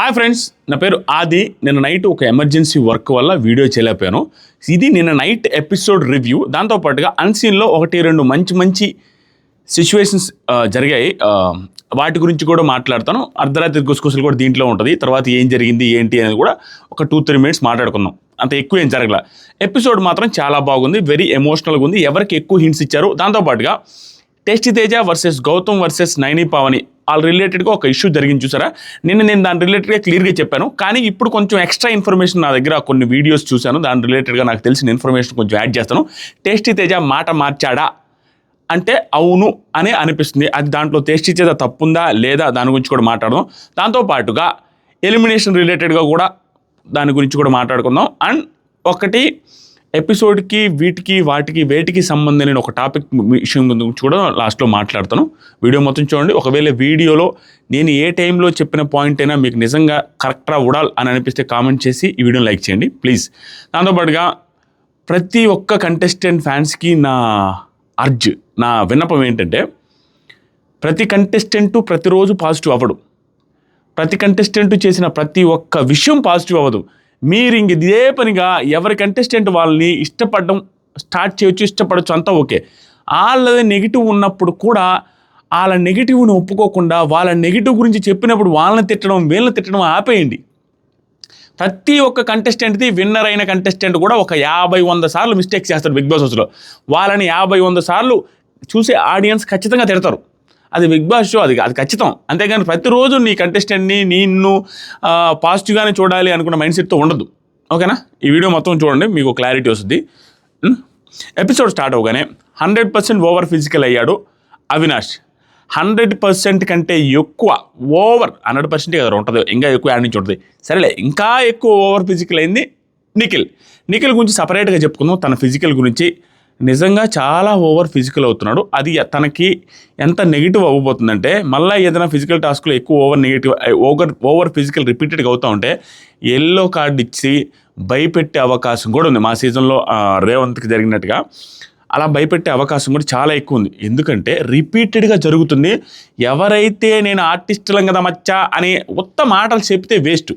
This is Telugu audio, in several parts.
హాయ్ ఫ్రెండ్స్, నా పేరు ఆది. నిన్న నైట్ ఒక ఎమర్జెన్సీ వర్క్ వల్ల వీడియో చేయలేకపోయాను. ఇది నిన్న నైట్ ఎపిసోడ్ రివ్యూ. దాంతోపాటుగా అన్సీన్లో ఒకటి రెండు మంచి సిచ్యువేషన్స్ జరిగాయి. వాటి గురించి కూడా మాట్లాడతాను. అర్ధరాత్రి గుసగుసలు కూడా దీంట్లో ఉంటుంది. తర్వాత ఏం జరిగింది ఏంటి అనేది కూడా ఒక 2-3 మినిట్స్ మాట్లాడుకుందాం. అంత ఎక్కువ ఏం జరగల. ఎపిసోడ్ మాత్రం చాలా బాగుంది, వెరీ ఎమోషనల్గా ఉంది. ఎవరికి ఎక్కువ హింట్స్ ఇచ్చారు. దాంతోపాటుగా tasty Teja versus Gautam versus Naini Pavani వాళ్ళ రిలేటెడ్గా ఒక ఇష్యూ జరిగింది చూసారా. నేను దాని రిలేటెడ్గా క్లియర్గా చెప్పాను. కానీ ఇప్పుడు కొంచెం ఎక్స్ట్రా ఇన్ఫర్మేషన్ నా దగ్గర కొన్ని వీడియోస్ చూశాను. దాని రిలేటెడ్గా నాకు తెలిసిన ఇన్ఫర్మేషన్ కొంచెం యాడ్ చేస్తాను. టేస్టీ తేజ మాట మార్చాడా అంటే అవును అనే అనిపిస్తుంది. అది దాంట్లో టేస్టీ తేజ తప్పుందా లేదా దాని గురించి కూడా మాట్లాడదాం. దాంతోపాటుగా ఎలిమినేషన్ రిలేటెడ్గా కూడా దాని గురించి కూడా మాట్లాడుకుందాం. అండ్ ఒకటి ఎపిసోడ్కి వేటికి సంబంధించిన ఒక టాపిక్ విషయం గురించి కూడా లాస్ట్లో మాట్లాడతాను. వీడియో మొత్తం చూడండి. ఒకవేళ వీడియోలో నేను ఏ టైంలో చెప్పిన పాయింట్ అయినా మీకు నిజంగా కరెక్ట్గా ఉడాలి అని అనిపిస్తే కామెంట్ చేసి ఈ వీడియోని లైక్ చేయండి ప్లీజ్. దాంతోపాటుగా ప్రతి ఒక్క కంటెస్టెంట్ ఫ్యాన్స్కి నా విన్నపం ఏంటంటే, ప్రతి కంటెస్టెంటు ప్రతిరోజు పాజిటివ్ అవ్వడు. ప్రతి కంటెస్టెంట్ చేసిన ప్రతి ఒక్క విషయం పాజిటివ్ అవ్వదు. మీరు ఇంక ఇదే పనిగా ఎవరి కంటెస్టెంట్ వాళ్ళని ఇష్టపడడం స్టార్ట్ చేయొచ్చు, ఇష్టపడచ్చు, అంతా ఓకే. వాళ్ళది నెగిటివ్ ఉన్నప్పుడు కూడా వాళ్ళ నెగిటివ్ని ఒప్పుకోకుండా వాళ్ళ నెగిటివ్ గురించి చెప్పినప్పుడు వీళ్ళని తిట్టడం ఆపేయండి. ప్రతి ఒక్క కంటెస్టెంట్ది విన్నర్ అయిన కంటెస్టెంట్ కూడా ఒక 50-100 సార్లు మిస్టేక్స్ చేస్తాడు బిగ్ బాస్ హౌస్లో. వాళ్ళని 50-100 సార్లు చూసే ఆడియన్స్ ఖచ్చితంగా తిడతారు. అది బిగ్ బాస్ షో, అది ఖచ్చితం. అంతేగాని ప్రతిరోజు నీ కంటెస్టెంట్ని నిన్ను పాజిటివ్గానే చూడాలి అనుకున్న మైండ్ సెట్తో ఉండదు. ఓకేనా? ఈ వీడియో మొత్తం చూడండి, మీకు క్లారిటీ వస్తుంది. ఎపిసోడ్ స్టార్ట్ అవగానే 100% ఓవర్ ఫిజికల్ అయ్యాడు అవినాష్. 100% కంటే ఎక్కువ ఓవర్ 100% కదా ఉంటుంది, ఇంకా ఎక్కువ యాడ్ నుంచి ఉంటుంది. సరేలే, ఇంకా ఎక్కువ ఓవర్ ఫిజికల్ అయింది నిఖిల్ గురించి సపరేట్గా చెప్పుకుందాం. తన ఫిజికల్ గురించి నిజంగా చాలా ఓవర్ ఫిజికల్ అవుతున్నాడు. అది తనకి ఎంత నెగిటివ్ అవ్వబోతుందంటే, మళ్ళీ ఏదైనా ఫిజికల్ టాస్క్లో ఎక్కువ ఓవర్ ఫిజికల్ రిపీటెడ్గా అవుతూ ఉంటే ఎల్లో కార్డు ఇచ్చి భయపెట్టే అవకాశం కూడా ఉంది. మా సీజన్లో రేవంత్కి జరిగినట్టుగా అలా భయపెట్టే అవకాశం కూడా చాలా ఎక్కువ ఉంది. ఎందుకంటే రిపీటెడ్గా జరుగుతుంది. ఎవరైతే నేను ఆర్టిస్టులం కదా మచ్చా అని ఉత్త మాటలు చెప్తే వేస్ట్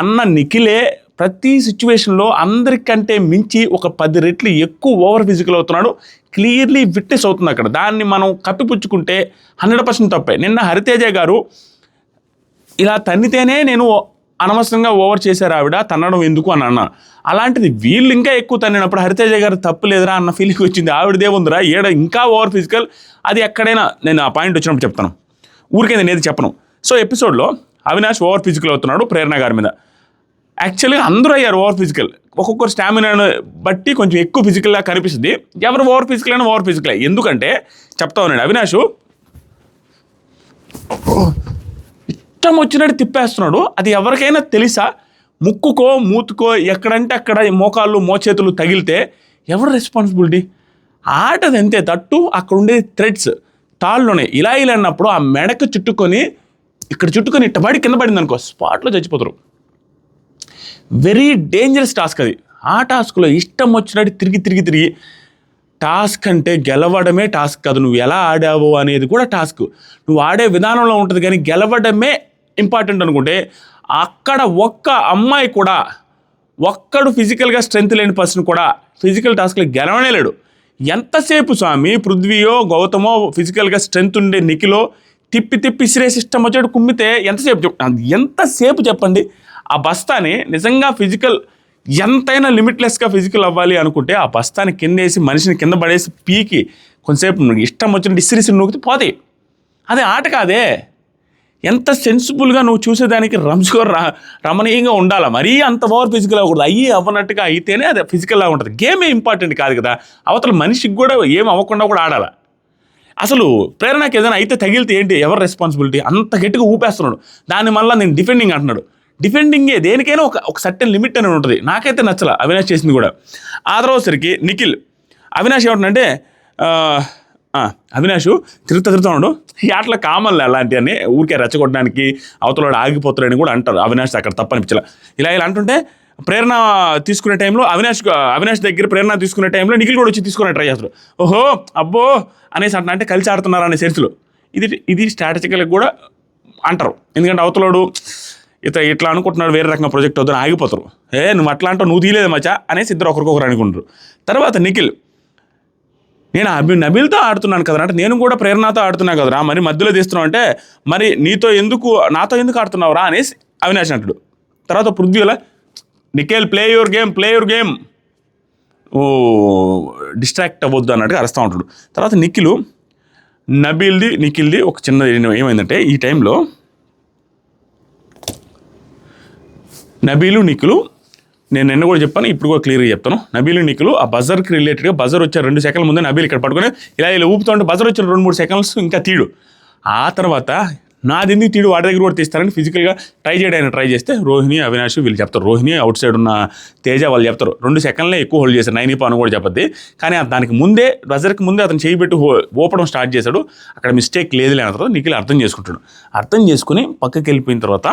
అన్న నిఖిలే ప్రతి సిచ్యువేషన్లో అందరికంటే మించి ఒక 10 రెట్లు ఎక్కువ ఓవర్ ఫిజికల్ అవుతున్నాడు. క్లియర్లీ విట్నెస్ అవుతుంది అక్కడ. దాన్ని మనం కప్పిపుచ్చుకుంటే 100% తప్పే. నిన్న హరితేజ గారు ఇలా తన్నితేనే నేను అనవసరంగా ఓవర్ చేశారు ఆవిడ, తన్నడం ఎందుకు అని అన్నా. అలాంటిది వీళ్ళు ఇంకా ఎక్కువ తన్నినప్పుడు హరితేజ గారు తప్పు లేదురా అన్న ఫీలింగ్ వచ్చింది. ఆవిడదేముందిరా ఏడ ఇంకా ఓవర్ ఫిజికల్. అది ఎక్కడైనా నేను ఆ పాయింట్ వచ్చినప్పుడు చెప్తాను, ఊరికే నేను ఏది చెప్పను. సో ఎపిసోడ్లో అవినాష్ ఓవర్ ఫిజికల్ అవుతున్నాడు ప్రేరణ గారి మీద. యాక్చువల్గా అందరూ అయ్యారు ఓవర్ ఫిజికల్. ఒక్కొక్కరు స్టామినాను బట్టి కొంచెం ఎక్కువ ఫిజికల్గా కనిపిస్తుంది. ఎవరు ఓవర్ ఫిజికల్ ఎందుకంటే చెప్తా ఉన్నాడు. అవినాష్ ఇష్టం వచ్చినట్టు తిప్పేస్తున్నాడు. అది ఎవరికైనా తెలుసా? ముక్కుకో మూతుకో ఎక్కడంటే అక్కడ మోకాళ్ళు మోచేతులు తగిలితే ఎవరు రెస్పాన్సిబిలిటీ? ఆటది అంతే. తట్టు అక్కడ ఉండే థ్రెడ్స్ తాళ్ళలోనే ఇలా అన్నప్పుడు ఆ మెడకు చుట్టుకొని ఇట్ట పడి కింద పడింది అనుకో, స్పాట్లో చచ్చిపోతారు. వెరీ డేంజరస్ టాస్క్ అది. ఆ టాస్క్లో ఇష్టం వచ్చినట్టు తిరిగి టాస్క్ అంటే గెలవడమే టాస్క్ కాదు, నువ్వు ఎలా ఆడావు అనేది కూడా టాస్క్. నువ్వు ఆడే విధానంలో ఉంటుంది, కానీ గెలవడమే ఇంపార్టెంట్ అనుకుంటే అక్కడ ఒక్క అమ్మాయి కూడా, ఒక్కడు ఫిజికల్గా స్ట్రెంత్ లేని పర్సన్ కూడా ఫిజికల్ టాస్క్లో గెలవనే లేడు. ఎంతసేపు స్వామి పృథ్వీయో గౌతమో ఫిజికల్గా స్ట్రెంత్ ఉండే నిఖిలో తిప్పి ఇసిరేసి ఇష్టం వచ్చాడు కుమ్మితే ఎంతసేపు చెప్పండి. ఆ బస్తాని నిజంగా ఫిజికల్ ఎంతైనా లిమిట్లెస్గా ఫిజికల్ అవ్వాలి అనుకుంటే ఆ బస్తాని కిందేసి మనిషిని కింద పడేసి పీకి కొంతసేపు ఇష్టం వచ్చినట్టు ఇసిరిసి నూకితే పోతాయి. అదే ఆట కాదే. ఎంత సెన్సిబుల్గా నువ్వు చూసేదానికి రమణీయంగా ఉండాలా. మరీ అంత ఓవర్ ఫిజికల్ అవ్వకూడదు. అవ్వనట్టుగా అయితేనే అది ఫిజికల్గా ఉంటుంది. గేమే ఇంపార్టెంట్ కాదు కదా, అవతల మనిషికి కూడా ఏం అవ్వకుండా కూడా ఆడాలా. అసలు ప్రేరణకి ఏదైనా అయితే తగిలితే ఏంటి, ఎవరు రెస్పాన్సిబిలిటీ? అంత గట్టిగా ఊపేస్తున్నాడు. దాని వల్ల నేను డిఫెండింగ్ అంటున్నాడు. డిఫెండింగే దేనికైనా ఒక సర్టెన్ లిమిట్ అనేది ఉంటుంది. నాకైతే నచ్చల అవినాష్ చేసింది కూడా. ఆ తర్వాతసరికి నిఖిల్ అవినాష్ ఏమంటుందంటే, అవినాష్ తిరుగుతున్నాడు ఈ ఆటలో కామన్లే అలాంటి అని ఊరికే రెచ్చగొట్టడానికి అవతల ఆగిపోతాడని కూడా అంటారు. అవినాష్ అక్కడ తప్పనిపించలే. ఇలా అంటుంటే ప్రేరణ తీసుకునే టైంలో అవినాష్ దగ్గర ప్రేరణ తీసుకునే టైంలో నిఖిల్ కూడా వచ్చి తీసుకునే ట్రై చేస్తాడు. ఓహో అబ్బో అనేసి అంటే కలిసి ఆడుతున్నారు అనే సెన్స్లో ఇది స్ట్రాటజికల్గా కూడా అంటారు. ఎందుకంటే అవతలోడు ఇట్లా అనుకుంటున్నాడు వేరే రకంగా ప్రొజెక్ట్ అవుతుంది ఆగిపోతారు. నువ్వు అట్లా అంటావు, నువ్వు తీయలేదు మచ్చా అనేసి ఇద్దరు ఒకరికొకరు అనుకుంటారు. తర్వాత నిఖిల్, నేను నబీల్తో ఆడుతున్నాను కదరా అంటే నేను కూడా ప్రేరణతో ఆడుతున్నా కదరా, మరి మధ్యలో తీస్తున్నావు అంటే మరి నాతో ఎందుకు ఆడుతున్నావురా అనేసి అవినాష్ అంటాడు. తర్వాత పృథ్వీలా, నిఖిల్ ప్లే యువర్ గేమ్ ఓ డిస్ట్రాక్ట్ అవ్వద్దు అన్నట్టుగా అరుస్తూ ఉంటాడు. తర్వాత నిఖిల్ది ఒక చిన్న ఏమైందంటే ఈ టైంలో నిఖిల్ నేను నిన్న కూడా చెప్పాను, ఇప్పుడు కూడా క్లియర్గా చెప్తాను. నిఖిల్ ఆ బజర్కి రిలేటెడ్గా బజర్ వచ్చే 2 సెకండ్ల ముందే నబీల్ ఇక్కడ పట్టుకొని ఇలా ఊపుతుంటే బజర్ వచ్చిన 2-3 సెకండ్స్ ఇంకా తీడు. ఆ తర్వాత నాది ఎందుకు తీడు, వాడి దగ్గర కూడా తీస్తారని ఫిజికల్గా ట్రై చేస్తే రోహిణి, అవినాష్ వీళ్ళు చెప్తారు. రోహిణి అవుట్ సైడ్ ఉన్న తేజ వాళ్ళు చెప్తారు 2 సెకండ్లే ఎక్కువ హోల్డ్ చేశారు, 9 అని కూడా చెప్పద్ది. కానీ దానికి ముందే బజర్కి ముందే అతను చేయి పెట్టి ఊపడం స్టార్ట్ చేశాడు. అక్కడ మిస్టేక్ లేదు లేని తర్వాత నిఖిల్ అర్థం చేసుకుని పక్కకి వెళ్ళిపోయిన తర్వాత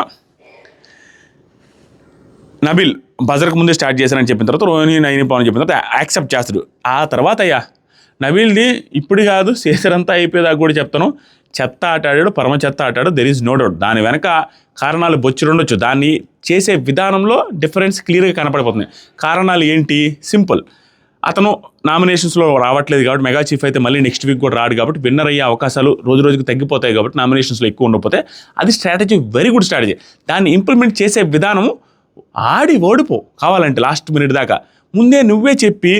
నబీల్ బజర్కి ముందే స్టార్ట్ చేశారని చెప్పిన తర్వాత రోహిణి 9 అని చెప్పిన తర్వాత యాక్సెప్ట్ చేస్తాడు. ఆ తర్వాత నబీల్ది ఇప్పుడు కాదు చేసారంతా అయిపోయేదాకా కూడా చెప్తాను, చెత్త ఆట ఆడాడు, పరమ చెత్త ఆటాడు, దెర్ ఈజ్ నో డౌట్. దాని వెనక కారణాలు బొచ్చురుండొచ్చు, దాన్ని చేసే విధానంలో డిఫరెన్స్ క్లియర్గా కనపడిపోతుంది. కారణాలు ఏంటి? సింపుల్, అతను నామినేషన్స్లో రావట్లేదు కాబట్టి, మెగా చీఫ్ అయితే మళ్ళీ నెక్స్ట్ వీక్ కూడా రాడు కాబట్టి విన్నర్ అయ్యే అవకాశాలు రోజుకి తగ్గిపోతాయి కాబట్టి నామినేషన్స్లో ఎక్కువ ఉండకపోతే అది స్ట్రాటజీ, వెరీ గుడ్ స్ట్రాటజీ. దాన్ని ఇంప్లిమెంట్ చేసే విధానము ఆడి ఓడిపో కావాలంటే లాస్ట్ మినిట్ దాకా ముందే నువ్వే చెప్పి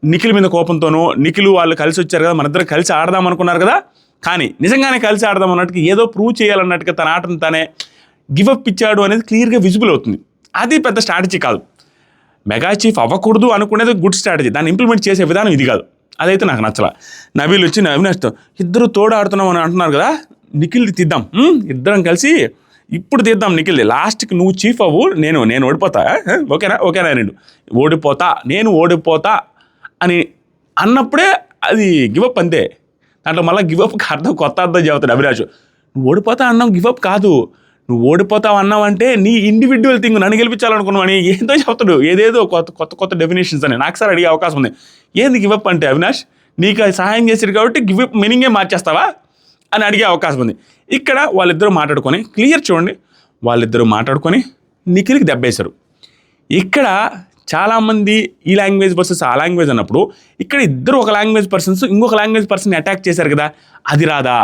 నిఖిల్ మీద కోపంతోనూ, నిఖిల్ వాళ్ళు కలిసి వచ్చారు కదా మనిద్దరు కలిసి ఆడదాం అనుకున్నారు కదా, కానీ నిజంగానే కలిసి ఆడదాం అన్నట్టుగా ఏదో ప్రూవ్ చేయాలన్నట్టుగా తన ఆటను తానే గివప్ ఇచ్చాడు అనేది క్లియర్గా విజిబుల్ అవుతుంది. అది పెద్ద స్ట్రాటజీ కాదు. మెగా చీఫ్ అవ్వకూడదు అనుకునేది గుడ్ స్ట్రాటజీ, దాన్ని ఇంప్లిమెంట్ చేసే విధానం ఇది కాదు. అదైతే నాకు నచ్చల. నబీల్ వచ్చి అవినాష్తో ఇద్దరు తోడు ఆడుతున్నాం అని అంటున్నారు కదా, నిఖిల్ది తీద్దాం, ఇద్దరం కలిసి ఇప్పుడు తీద్దాం నిఖిల్ది, లాస్ట్కి నువ్వు చీఫ్ అవ్వు, నేను ఓడిపోతా, ఓకేనా నేను ఓడిపోతా అని అన్నప్పుడే అది గివప్ అంతే. దాంట్లో మళ్ళీ గివప్కి కొత్త అర్థం చెబుతాడు అవినాష్. నువ్వు ఓడిపోతా అన్నావు, గివప్ కాదు. నువ్వు ఓడిపోతావు అన్నావంటే నీ ఇండివిజువల్ థింగ్, నన్ను గెలిపించాలనుకున్నావు అని ఏదో చెప్తాడు, ఏదేదో కొత్త డెఫినేషన్స్ అని. నాకు సార్ అడిగే అవకాశం ఉంది, ఏంది గివప్ అంటే అవినాష్, నీకు సహాయం చేశారు కాబట్టి గివప్ మీనింగే మార్చేస్తావా అని అడిగే అవకాశం ఉంది. ఇక్కడ వాళ్ళిద్దరూ మాట్లాడుకొని క్లియర్ చూడండి, వాళ్ళిద్దరూ మాట్లాడుకొని నిఖిల్కి దెబ్బేశారు. ఇక్కడ చాలామంది ఈ లాంగ్వేజ్ వర్సెస్ ఆ లాంగ్వేజ్ అన్నప్పుడు ఇక్కడ ఇద్దరు ఒక లాంగ్వేజ్ పర్సన్స్ ఇంకొక లాంగ్వేజ్ పర్సన్ని అటాక్ చేశారు కదా, అది రాదా?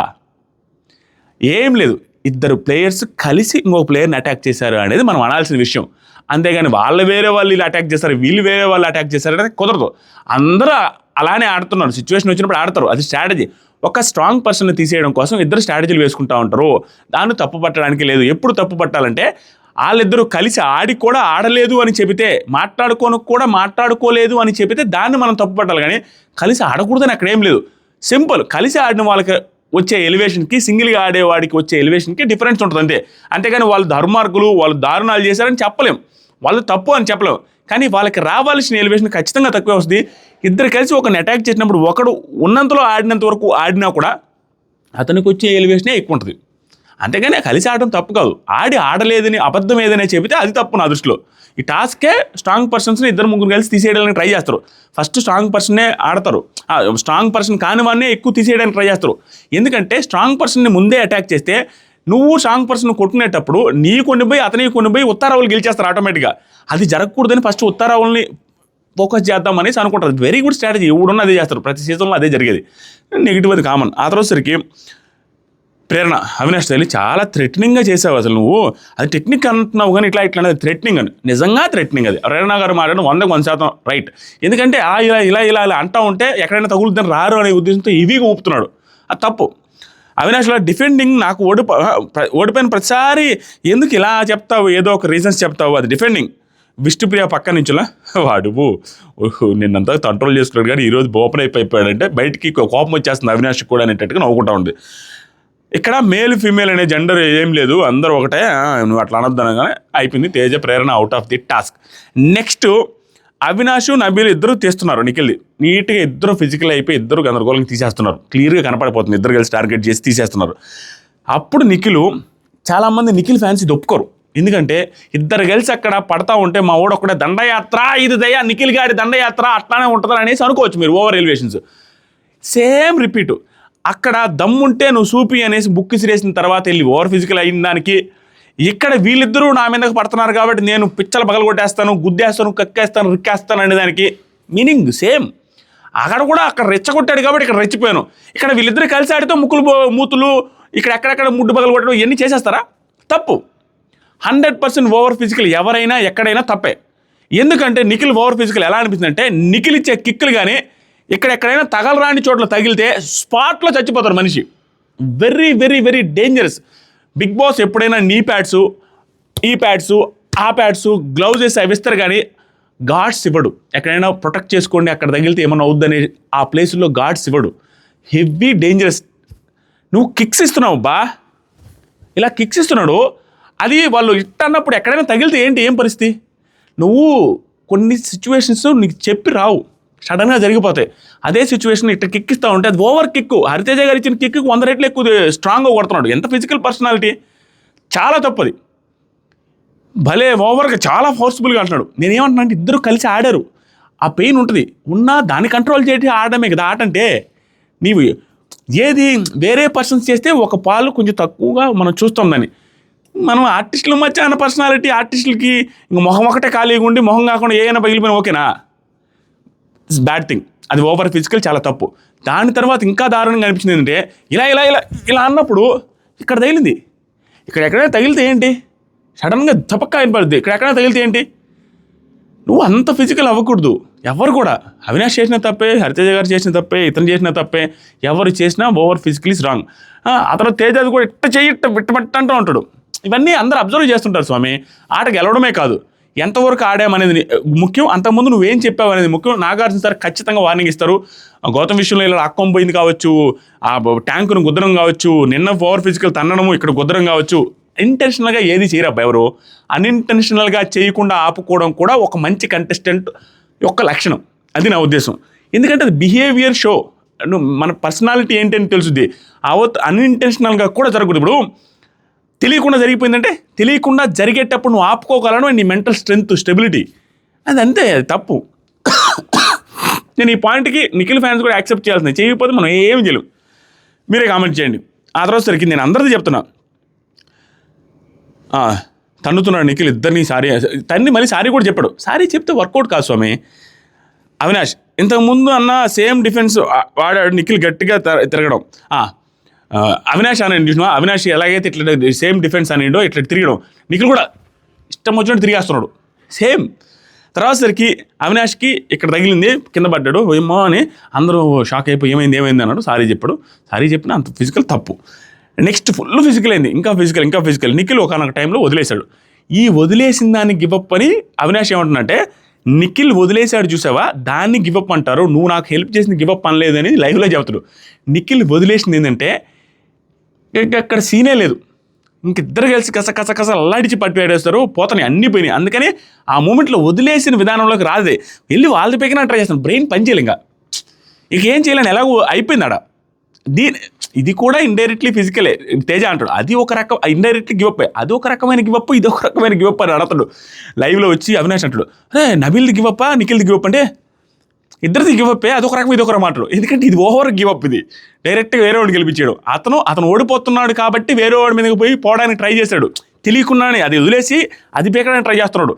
ఏం లేదు, ఇద్దరు ప్లేయర్స్ కలిసి ఇంకొక ప్లేయర్ని అటాక్ చేశారు అనేది మనం అనాల్సిన విషయం. అంతేగాని వేరే వాళ్ళు ఇలా అటాక్ చేస్తారు, వీళ్ళు వేరే వాళ్ళు అటాక్ చేశారు అనేది కుదరదు. అందరూ అలానే ఆడుతున్నారు, సిచ్యువేషన్ వచ్చినప్పుడు ఆడతారు, అది స్ట్రాటజీ. ఒక స్ట్రాంగ్ పర్సన్ని తీసేయడం కోసం ఇద్దరు స్ట్రాటజీలు వేసుకుంటూ ఉంటారు, దాన్ని తప్పు పట్టడానికి లేదు. ఎప్పుడు తప్పు పట్టాలంటే వాళ్ళిద్దరూ కలిసి ఆడి కూడా ఆడలేదు అని చెబితే, మాట్లాడుకోలేదు అని చెబితే దాన్ని మనం తప్పు పట్టాలి. కానీ కలిసి ఆడకూడదని అక్కడ ఏం లేదు. సింపుల్, కలిసి ఆడిన వాళ్ళకి వచ్చే ఎలివేషన్కి, సింగిల్గా ఆడేవాడికి వచ్చే ఎలివేషన్కి డిఫరెన్స్ ఉంటుంది అంతే. అంతేగాని వాళ్ళు ధర్మార్గులు, వాళ్ళు దారుణాలు చేశారని చెప్పలేం, వాళ్ళు తప్పు అని చెప్పలేం. కానీ వాళ్ళకి రావాల్సిన ఎలివేషన్ ఖచ్చితంగా తక్కువే వస్తుంది. ఇద్దరు కలిసి ఒకరిని అటాక్ చేసినప్పుడు ఒకడు ఉన్నంతలో ఆడినంత వరకు ఆడినా కూడా అతనికి వచ్చే ఎలివేషనే ఎక్కువ ఉంటుంది. అంతేగాని కలిసి ఆడడం తప్పు కాదు. ఆడలేదని అబద్ధం ఏదైనా చెబితే అది తప్పు నా దృష్టిలో. ఈ టాస్కే స్ట్రాంగ్ పర్సన్స్ని 2-3 కలిసి తీసేయడానికి ట్రై చేస్తారు. ఫస్ట్ స్ట్రాంగ్ పర్సన్నే ఆడతారు, స్ట్రాంగ్ పర్సన్ కాని వాడినే ఎక్కువ తీసేయడానికి ట్రై చేస్తారు. ఎందుకంటే స్ట్రాంగ్ పర్సన్ని ముందే అటాక్ చేస్తే నువ్వు స్ట్రాంగ్ పర్సన్ కొట్టుకునేటప్పుడు నీ కొన్ని పోయి అతని కొన్ని పోయి ఉత్తరావులు గెలిచేస్తారు ఆటోమేటిక్గా. అది జరగకూడదని ఫస్ట్ ఉత్తరావుల్ని ఫోకస్ చేద్దాం అనేసి అనుకుంటారు. వెరీ గుడ్ స్ట్రాటజీ, ఎవడున్నా అదే చేస్తారు, ప్రతి సీజన్లో అదే జరిగేది. నెగిటివ్ అది కామన్. ఆ తర్వాత సరికి ప్రేరణ అవినాష్ తల్లి చాలా థ్రెటనింగ్గా చేసావు, అసలు నువ్వు అది టెక్నిక్ అంటున్నావు కానీ ఇట్లా అనేది థ్రెటనింగ్ అని. నిజంగా థ్రెటనింగ్ అది. ప్రేరణ గారు మాట్లాడడం 100% రైట్. ఎందుకంటే ఇలా అంటూ ఉంటే ఎక్కడైనా తగులుద్దని రారు అనే ఉద్దేశంతో ఇవిగా ఊపుతున్నాడు, అది తప్పు. అవినాష్లో డిఫెండింగ్, నాకు ఓడిపోయిన ప్రతిసారి ఎందుకు ఇలా చెప్తావు, ఏదో ఒక రీజన్స్ చెప్తావు, అది డిఫెండింగ్. విష్ణుప్రియ పక్క నుంచిలా వాడు నిన్నంతా కంట్రోల్ చేసుకున్నాడు కానీ ఈరోజు ఓపెన్ అయిపోయాడంటే బయటికి కోపం వచ్చేస్తుంది అవినాష్ కూడా అనేటట్టుగా నవ్వుకుంటా ఉంది. ఇక్కడ మేల్ ఫీమేల్ అనే జెండర్ ఏం లేదు, అందరూ ఒకటే, నువ్వు అట్లా అనొద్దనగానే అయిపోయింది. Teja Prerana out of the task. Next Avinash Nabeel ఇద్దరు తీస్తున్నారు నిఖిల్ది. నీట్గా ఇద్దరు ఫిజికల్ అయిపోయి ఇద్దరు గందరగోళంగా తీసేస్తున్నారు, క్లియర్గా కనపడిపోతుంది, ఇద్దరు కలిసి టార్గెట్ చేసి తీసేస్తున్నారు. అప్పుడు చాలామంది నిఖిల్ ఫ్యాన్స్ ఇది ఒప్పుకోరు. ఎందుకంటే ఇద్దరు కలిసి అక్కడ పడతా ఉంటే మా ఓడ ఒకటే దండయాత్ర, ఇది దయ్యా నిఖిల్ గారి దండయాత్ర అట్లానే ఉంటుంది అనేసి అనుకోవచ్చు మీరు. Over elevations same repeat. అక్కడ దమ్ముంటే నువ్వు సూపి అనేసి బుక్ సిరేసిన తర్వాత వెళ్ళి ఓవర్ ఫిజికల్ అయిన దానికి ఇక్కడ వీళ్ళిద్దరూ నా మీదకి పడుతున్నారు కాబట్టి నేను పిచ్చలు పగలగొట్టేస్తాను, గుద్దేస్తాను, కక్కేస్తాను, రిక్కేస్తాను అనే దానికి మీనింగ్ సేమ్. అక్కడ రెచ్చగొట్టాడు కాబట్టి ఇక్కడ రెచ్చిపోయాను. ఇక్కడ వీళ్ళిద్దరు కలిసి ఆడితే మూతులు ఇక్కడ ఎక్కడెక్కడ ముడ్డు పగలగొట్టడం ఇవన్నీ చేసేస్తారా? తప్పు. 100% ఓవర్ ఫిజికల్ ఎవరైనా ఎక్కడైనా తప్పే. ఎందుకంటే నిఖిల్ ఓవర్ ఫిజికల్ ఎలా అనిపిస్తుందంటే, నిఖిల్ ఇచ్చే కిక్కులు కానీ ఎక్కడెక్కడైనా తగలరాని చోట్ల తగిలితే స్పాట్లో చచ్చిపోతారు మనిషి. Very very very dangerous. Big boss ఎప్పుడైనా నీ ప్యాడ్స్, ఈ ప్యాడ్స్, ఆ ప్యాడ్స్, గ్లౌజెస్ అవి ఇస్తారు కానీ గార్డ్స్ ఇవ్వడు. ఎక్కడైనా ప్రొటెక్ట్ చేసుకోండి, అక్కడ తగిలితే ఏమన్నా అవుద్దని ఆ ప్లేసుల్లో గార్డ్స్ ఇవ్వడు. Heavy dangerous. నువ్వు కిక్స్ ఇస్తున్నావు ఇలా కిక్స్ ఇస్తున్నాడు. అది వాళ్ళు ఇట్టన్నప్పుడు ఎక్కడైనా తగిలితే ఏం పరిస్థితి? నువ్వు కొన్ని సిచ్యువేషన్స్ నీకు చెప్పి రావు, సడన్గా జరిగిపోతాయి. అదే సిచ్యువేషన్ ఇట్లా కిక్ ఇస్తూ ఉంటే అది ఓవర్ కిక్. హరితేజ గారు ఇచ్చిన కిక్కు 100 రెట్లు ఎక్కువ స్ట్రాంగ్గా కొడుతున్నాడు. ఎంత ఫిజికల్ పర్సనాలిటీ, చాలా తప్పది. భలే ఓవర్గా చాలా ఫోర్స్ఫుల్గా అంటున్నాడు. నేనేమంటున్నా అంటే ఇద్దరు కలిసి ఆడారు, ఆ పెయిన్ ఉంటుంది ఉన్నా దాన్ని కంట్రోల్ చేసి ఆడమే కదా ఆట అంటే. నీవు ఏది వేరే పర్సన్స్ చేస్తే ఒక పాలు కొంచెం తక్కువగా మనం చూస్తాం దాన్ని. మనం ఆర్టిస్టుల మధ్య అన్న పర్సనాలిటీ, ఆర్టిస్టులకి ఇంక మొహం ఒకటే ఖాళీగా ఉండి మొహం కాకుండా ఏమైనా పగిలిపోయినా ఓకేనా? It's bad thing. అది ఓవర్ ఫిజికల్, చాలా తప్పు. దాని తర్వాత ఇంకా దారుణంగా అనిపించింది ఏంటంటే ఇలా ఇలా ఇలా ఇలా అన్నప్పుడు ఇక్కడ తగిలింది. ఇక్కడ ఎక్కడైనా తగిలితే ఏంటి? సడన్గా చపక్కా అయినపడుద్ది. ఇక్కడ ఎక్కడైనా తగిలితే ఏంటి? నువ్వు అంత ఫిజికల్ అవ్వకూడదు. ఎవరు కూడా, అవినాష్ చేసిన తప్పే, హరితేజ గారు చేసిన తప్పే, ఇతను చేసిన తప్పే. ఎవరు చేసినా ఓవర్ ఫిజికల్ ఇస్ రాంగ్. అతను తేజ అది కూడా విట్టమంటూ ఉంటాడు. ఇవన్నీ అందరూ అబ్జర్వ్ చేస్తుంటారు స్వామి. ఆట గెలవడమే కాదు, ఎంతవరకు ఆడామనేది ముఖ్యం. అంతకుముందు నువ్వేం చెప్పావు అనేది ముఖ్యం. నాగార్జున సార్ ఖచ్చితంగా వార్నింగ్ ఇస్తారు. గౌతమ్ విషయంలో ఇలా అక్కం పోయింది కావచ్చు, ఆ ట్యాంకును గుద్దడం కావచ్చు, నిన్న ఓవర్ ఫిజికల్ తన్నడము, ఇక్కడ గుద్దడం కావచ్చు. ఇంటెన్షనల్గా ఏది చేయరబ్బా ఎవరు. అన్ఇంటెన్షనల్గా చేయకుండా ఆపుకోవడం కూడా ఒక మంచి కంటెస్టెంట్ యొక్క లక్షణం. అది నా ఉద్దేశం. ఎందుకంటే అది బిహేవియర్ షో. మన పర్సనాలిటీ ఏంటని తెలుసుద్ది. అన్ఇంటెన్షనల్గా కూడా జరగదు. ఇప్పుడు తెలియకుండా జరిగిపోయిందంటే తెలియకుండా జరిగేటప్పుడు నువ్వు ఆపుకోగలను. నీ మెంటల్ స్ట్రెంగ్త్, స్టెబిలిటీ, అది అంతే. అది తప్పు. నేను ఈ పాయింట్కి నిఖిల్ ఫ్యాన్స్ కూడా యాక్సెప్ట్ చేయాల్సింది. చేయకపోతే మనం ఏమి చేయలేం. మీరే కామెంట్ చేయండి. ఆ తర్వాత సరికి నేను అందరిది చెప్తున్నా, తన్నుతున్నాడు నిఖిల్ ఇద్దరిని. తన్ని మళ్ళీ సారీ కూడా చెప్పాడు. సారీ చెప్తే వర్కౌట్ కాదు స్వామి. అవినాష్ ఇంతకుముందు అన్న సేమ్ డిఫెన్స్ వాడాడు, నిఖిల్ గట్టిగా తిరగడం. అవినాష్ అని చూసినా, అవినాష్ ఎలాగైతే ఇట్లా సేమ్ డిఫెన్స్ అనిండో ఇట్లా తిరగడం, నిఖిల్ కూడా ఇష్టం వచ్చినట్టు తిరిగేస్తున్నాడు సేమ్. తర్వాత సరికి అవినాష్కి ఇక్కడ తగిలింది, కింద పడ్డాడు. ఏమో అని అందరూ షాక్ అయిపోయి ఏమైంది అన్నాడు. సారీ చెప్పాడు. సారీ చెప్పినా అంత ఫిజికల్ తప్పు. నెక్స్ట్ ఫుల్ ఫిజికల్ అయింది, ఇంకా ఫిజికల్. నిఖిల్ ఒకనొక టైంలో వదిలేశాడు. ఈ వదిలేసిన దాన్ని గివప్ అని అవినాష్ ఏమంటున్నంటే, నిఖిల్ వదిలేశాడు చూసావా, దాన్ని గివప్ అంటారు, నువ్వు నాకు హెల్ప్ చేసిన గివప్ అనలేదని లైవ్లో చెబుతాడు. నిఖిల్ వదిలేసింది ఏంటంటే అక్కడ సీనే లేదు. ఇంకిద్దరు కలిసి కస అల్లాడిచి పట్టిపేడేస్తారు, పోతాయి, అన్నీ పోయినాయి. అందుకని ఆ మూమెంట్లో వదిలేసిన విధానంలోకి రాదే. వెళ్ళి వాళ్ళది పైన ట్రై చేస్తాను. బ్రెయిన్ పనిచేయలే, ఇక ఏం చేయలేని ఎలాగో అయిపోయింది ఆడ. ఇది కూడా ఇండైరెక్ట్లీ ఫిజికలే. తేజ అంటాడు అది ఒక రకం ఇండైరెక్ట్లీ గివప్, అది ఒక రకమైన గివప్, ఇది ఒక రకమైన గివప్ అని అడతాడు లైవ్లో వచ్చి. అవినాష్ అంటాడు, నబిల్ది గివప్పా, నిఖిల్ది గివప్ అంటే ఇద్దరిది గివప్పే, అదొక రకం ఇదొక మాటలు. ఎందుకంటే ఇది ఓవర్ గివప్. ఇది డైరెక్ట్గా వేరే వాడిని గెలిపించాడు. అతను ఓడిపోతున్నాడు కాబట్టి వేరే వాడి మీదకి పోవడానికి ట్రై చేశాడు. తెలియకుండానే అది వదిలేసి అది పీకడానికి ట్రై చేస్తున్నాడు.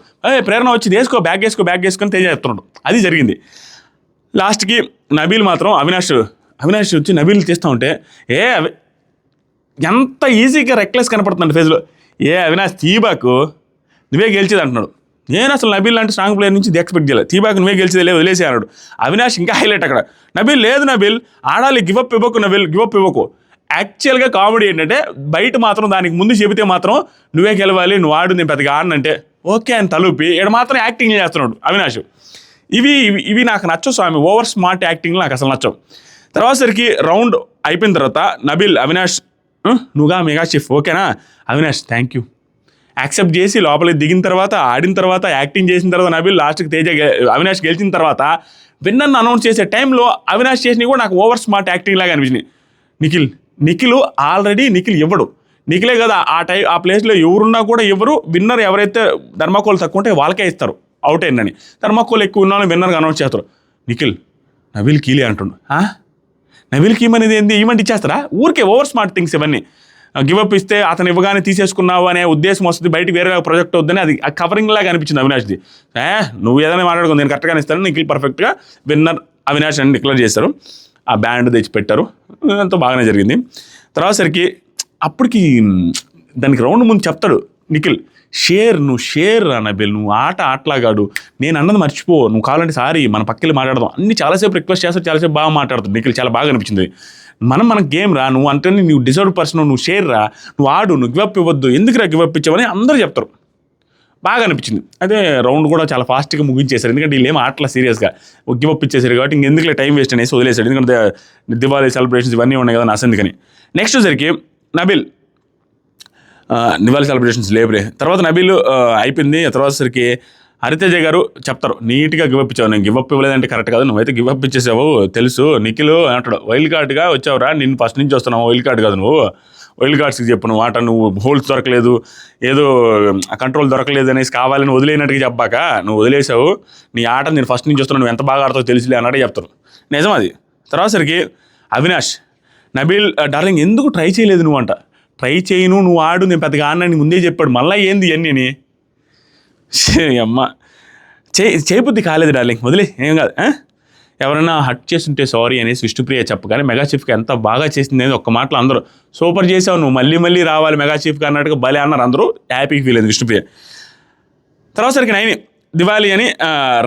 ప్రేరణ వచ్చి బ్యాగ్ వేసుకొని తేజ చెప్తున్నాడు. అది జరిగింది. లాస్ట్కి నబీల్ మాత్రం అవినాష్ వచ్చి నబీల్ చేస్తూ ఉంటే ఎంత ఈజీగా రెక్లెస్ కనపడుతున్నాడు ఫేజ్లో. అవినాష్ తీబాకు నువ్వే గెలిచేది అంటున్నాడు. నేను అసలు నబీల్ లాంటి స్ట్రాంగ్ ప్లేయర్ నుంచి ఎక్స్పెక్ట్ చేయలేదు. తీబాకు నువ్వే గెలిచేది లేదు, వదిలేసి అన్నాడు. అవినాష్ ఇంకా హైలైట్ అక్కడ, నబీల్ లేదు నబీల్ ఆడాలి, గివప్ ఇవ్వకు నబీల్, గివప్ ఇవ్వకు. యాక్చువల్గా కామెడీ ఏంటంటే బయట మాత్రం దానికి ముందు చెబితే మాత్రం నువ్వే గెలవాలి, నువ్వు ఆడు, నేను పెద్దగా ఆడనంటే ఓకే అని తలుపి ఇక్కడ మాత్రం యాక్టింగ్ చేస్తున్నాడు అవినాష్. ఇవి నాకు నచ్చవు స్వామి. ఓవర్ స్మార్ట్ యాక్టింగ్ నాకు అసలు నచ్చవు. తర్వాత సరికి రౌండ్ అయిపోయిన తర్వాత నబీల్ అవినాష్ నువ్వుగా మెగా చెఫ్ ఓకేనా, అవినాష్ థ్యాంక్ యూ యాక్సెప్ట్ చేసి లోపలికి దిగిన తర్వాత ఆడిన తర్వాత యాక్టింగ్ చేసిన తర్వాత నబీల్ లాస్ట్కి అవినాష్ గెలిచిన తర్వాత విన్నర్ని అనౌన్స్ చేసే టైంలో అవినాష్ చేసినవి కూడా నాకు ఓవర్ స్మార్ట్ యాక్టింగ్ లాగా అనిపించినాయి. నిఖిల్ ఆల్రెడీ ఇవ్వడు. నిఖిలే కదా ఆ ప్లేస్లో ఎవరున్నా కూడా ఎవరు విన్నర్ ఎవరైతే ధర్మకోల్ తక్కువ ఉంటే వాళ్ళకే ఇస్తారు అవుట్ అయిందని. ధర్మకోల్ ఎక్కువ ఉన్న విన్నర్గా అనౌన్స్ చేస్తారు. నబీల్ కీలే అంటుండు. నబీల్ కీమ్ అనేది ఏంది ఈవెంట్ ఇచ్చేస్తారా? ఊరికే ఓవర్ స్మార్ట్ థింగ్స్ ఇవన్నీ. గివప్ ఇస్తే అతను ఇవ్వగానే తీసేసుకున్నావు అనే ఉద్దేశం వస్తుంది, బయటికి వేరే ప్రాజెక్ట్ వద్దని అది కవరింగ్ లాగా అనిపించింది అవినాష్ది. నువ్వు ఏదైనా మాట్లాడుకో, నేను కరెక్ట్గానే ఇస్తాను, నిఖిల్ పర్ఫెక్ట్గా విన్నర్ అవినాష్ అని డిక్లేర్ చేశారు. ఆ బ్యాండ్ తెచ్చి పెట్టారు, ఎంతో బాగానే జరిగింది. తర్వాత సరికి అప్పటికి దానికి రౌండ్ ముందు చెప్తాడు నిఖిల్, నువ్వు షేర్ నబిల్, నువ్వు ఆటలాగాడు, నేను అన్నది మర్చిపో, నువ్వు కావాలంటే సారీ మన పక్కకి మాట్లాడదాం అన్ని చాలాసేపు రిక్వెస్ట్ చేస్తాడు, చాలాసేపు బాగా మాట్లాడుతాడు నిఖిల్, చాలా బాగా అనిపించింది. మన గేమ్ రా, నువ్వు అంటే నువ్వు డిజర్వ్ పర్సన్, నువ్వు షేర్ రా, నువ్వు ఆడు, నువ్వు గివప్ ఇవ్వద్దు, ఎందుకురా గివప్ ఇచ్చావని అందరూ చెప్తారు. బాగా అనిపించింది. అదే రౌండ్ కూడా చాలా ఫాస్ట్గా ముగించేశారు, ఎందుకంటే వీళ్ళు ఏం ఆటలా సీరియస్గా గివప్ ఇచ్చేసారు కాబట్టి ఇంకెందుకులే టైం వేస్ట్ అనేసి వదిలేశాడు, ఎందుకంటే దివాళీ సెలబ్రేషన్స్ ఇవన్నీ ఉన్నాయి కదా నాసెందుకని. నెక్స్ట్ సరికి నబిల్ దివాళీ సెలబ్రేషన్స్ లేబరే తర్వాత నబిల్ అయిపోయింది. తర్వాత సరికి హరితేజ గారు చెప్తారు, నీట్గా గివప్ ఇచ్చావు, నేను గివప్ ఇవ్వలేదంటే కరెక్ట్ కాదు, నువ్వైతే గివప్ ఇచ్చేసావు తెలుసు. నిఖిల్ అంటాడు, వైల్డ్ కార్డ్గా వచ్చావురా, నిన్ను ఫస్ట్ నుంచి వస్తున్నావు, వైల్డ్ కార్డ్ కాదు నువ్వు, వైల్డ్ కార్డ్స్కి చెప్పు నువ్వు ఆట, నువ్వు హోల్స్ దొరకలేదు, ఏదో కంట్రోల్ దొరకలేదు అనేసి కావాలని వదిలేనట్టుగా చెప్పాక నువ్వు వదిలేసావు, నీ ఆట నేను ఫస్ట్ నుంచి వస్తున్నావు, నువ్వు ఎంత బాగా ఆడతావు తెలుసులే అన్నట్టు చెప్తారు. నిజం అది. తర్వాత సరికి అవినాష్, నబిల్ డార్లింగ్ ఎందుకు ట్రై చేయలేదు నువ్వు అంట, ట్రై చేయను, నువ్వు ఆడు, నేను పెద్దగా ఆడినని ముందే చెప్పాడు, మళ్ళీ ఏంది ఇవన్నీ అమ్మ చేయబుద్ధి కాలేదు డార్లింగ్, వదిలే ఏం కాదు. ఎవరైనా హట్ చేస్తుంటే సారీ అనేసి విష్ణుప్రియ చెప్పగానే మెగా చీఫ్కి ఎంత బాగా చేసింది అనేది ఒక్క మాటలో అందరూ సూపర్ చేసావు, నువ్వు మళ్ళీ మళ్ళీ రావాలి మెగా చీఫ్కి అన్నట్టుగా భలే అన్నారు, అందరూ హ్యాపీకి ఫీల్ అయింది విష్ణుప్రియ. తర్వాత సరికి నైని దివాళీ అని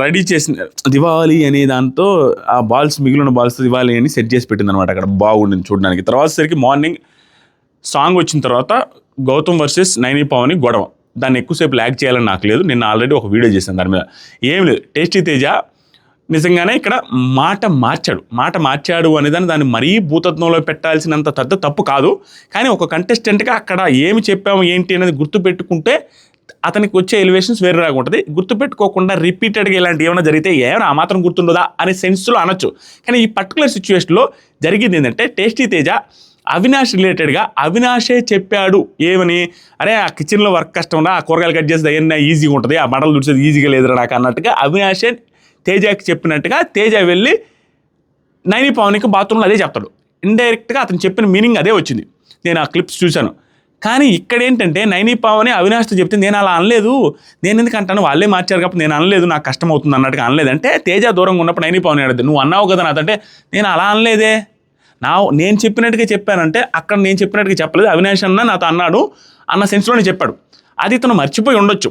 రెడీ చేసింది, దివాళీ అనే దాంతో ఆ బాల్స్ మిగిలిన బాల్స్ దివాళీ అని సెట్ చేసి పెట్టింది అనమాట, అక్కడ బాగుండింది చూడడానికి. తర్వాత సరికి మార్నింగ్ సాంగ్ వచ్చిన తర్వాత గౌతమ్ వర్సెస్ నైని పవన్ గొడవ, దాన్ని ఎక్కువసేపు ల్యాగ్ చేయాలని నాకు లేదు, నేను ఆల్రెడీ ఒక వీడియో చేశాను దాని మీద, ఏం లేదు. టేస్టీ తేజ నిజంగానే ఇక్కడ మాట మార్చాడు అనేదాన్ని దాన్ని మరీ భూతత్వంలో పెట్టాల్సినంత పెద్ద తప్పు కాదు, కానీ ఒక కంటెస్టెంట్గా అక్కడ ఏమి చెప్పాము ఏంటి అనేది గుర్తుపెట్టుకుంటే అతనికి వచ్చే ఎలివేషన్స్ వేరే రాగా ఉంటుంది. గుర్తుపెట్టుకోకుండా రిపీటెడ్గా ఇలాంటి ఏమైనా జరిగితే ఏమైనా ఆ మాత్రం గుర్తుండదా అనే సెన్స్లో అనొచ్చు. కానీ ఈ పర్టికులర్ సిచ్యువేషన్లో జరిగింది ఏంటంటే, టేస్టీ తేజ అవినాష్ రిలేటెడ్గా అవినాషే చెప్పాడు ఏమని, అరే ఆ కిచెన్లో వర్క్ కష్టం రా, ఆ కూరగాయలు కట్ చేస్తే ఏమన్నా ఈజీగా ఉంటుంది, ఆ బట్టలు తుడిచేది ఈజీగా లేదురా నాకు అన్నట్టుగా అవినాషే తేజకి చెప్పినట్టుగా తేజ వెళ్ళి నైని పవన్కి బాత్రూంలో అదే చెప్తాడు. ఇండైరెక్ట్గా అతను చెప్పిన మీనింగ్ అదే వచ్చింది, నేను ఆ క్లిప్స్ చూశాను. కానీ ఇక్కడ ఏంటంటే నైని పవన్ అవినాష్తో చెప్తే నేను అలా అనలేదు, నేను ఎందుకు అంటాను, వాళ్ళే మార్చారు కాబట్టి నేను అనలేదు, నాకు కష్టం అవుతుంది అన్నట్టుగా అనలేదంటే, తేజ దూరంగా ఉన్నప్పుడు నైని పవన్ అడిగింది, నువ్వు అన్నావు కదా నాదంటే నేను అలా అనలేదే, నేను చెప్పినట్టుగా చెప్పానంటే అక్కడ నేను చెప్పినట్టుగా చెప్పలేదు, అవినాష్ అన్న నాతో అన్నాడు అన్న సెన్స్లోనే చెప్పాడు. అది ఇతను మర్చిపోయి ఉండొచ్చు,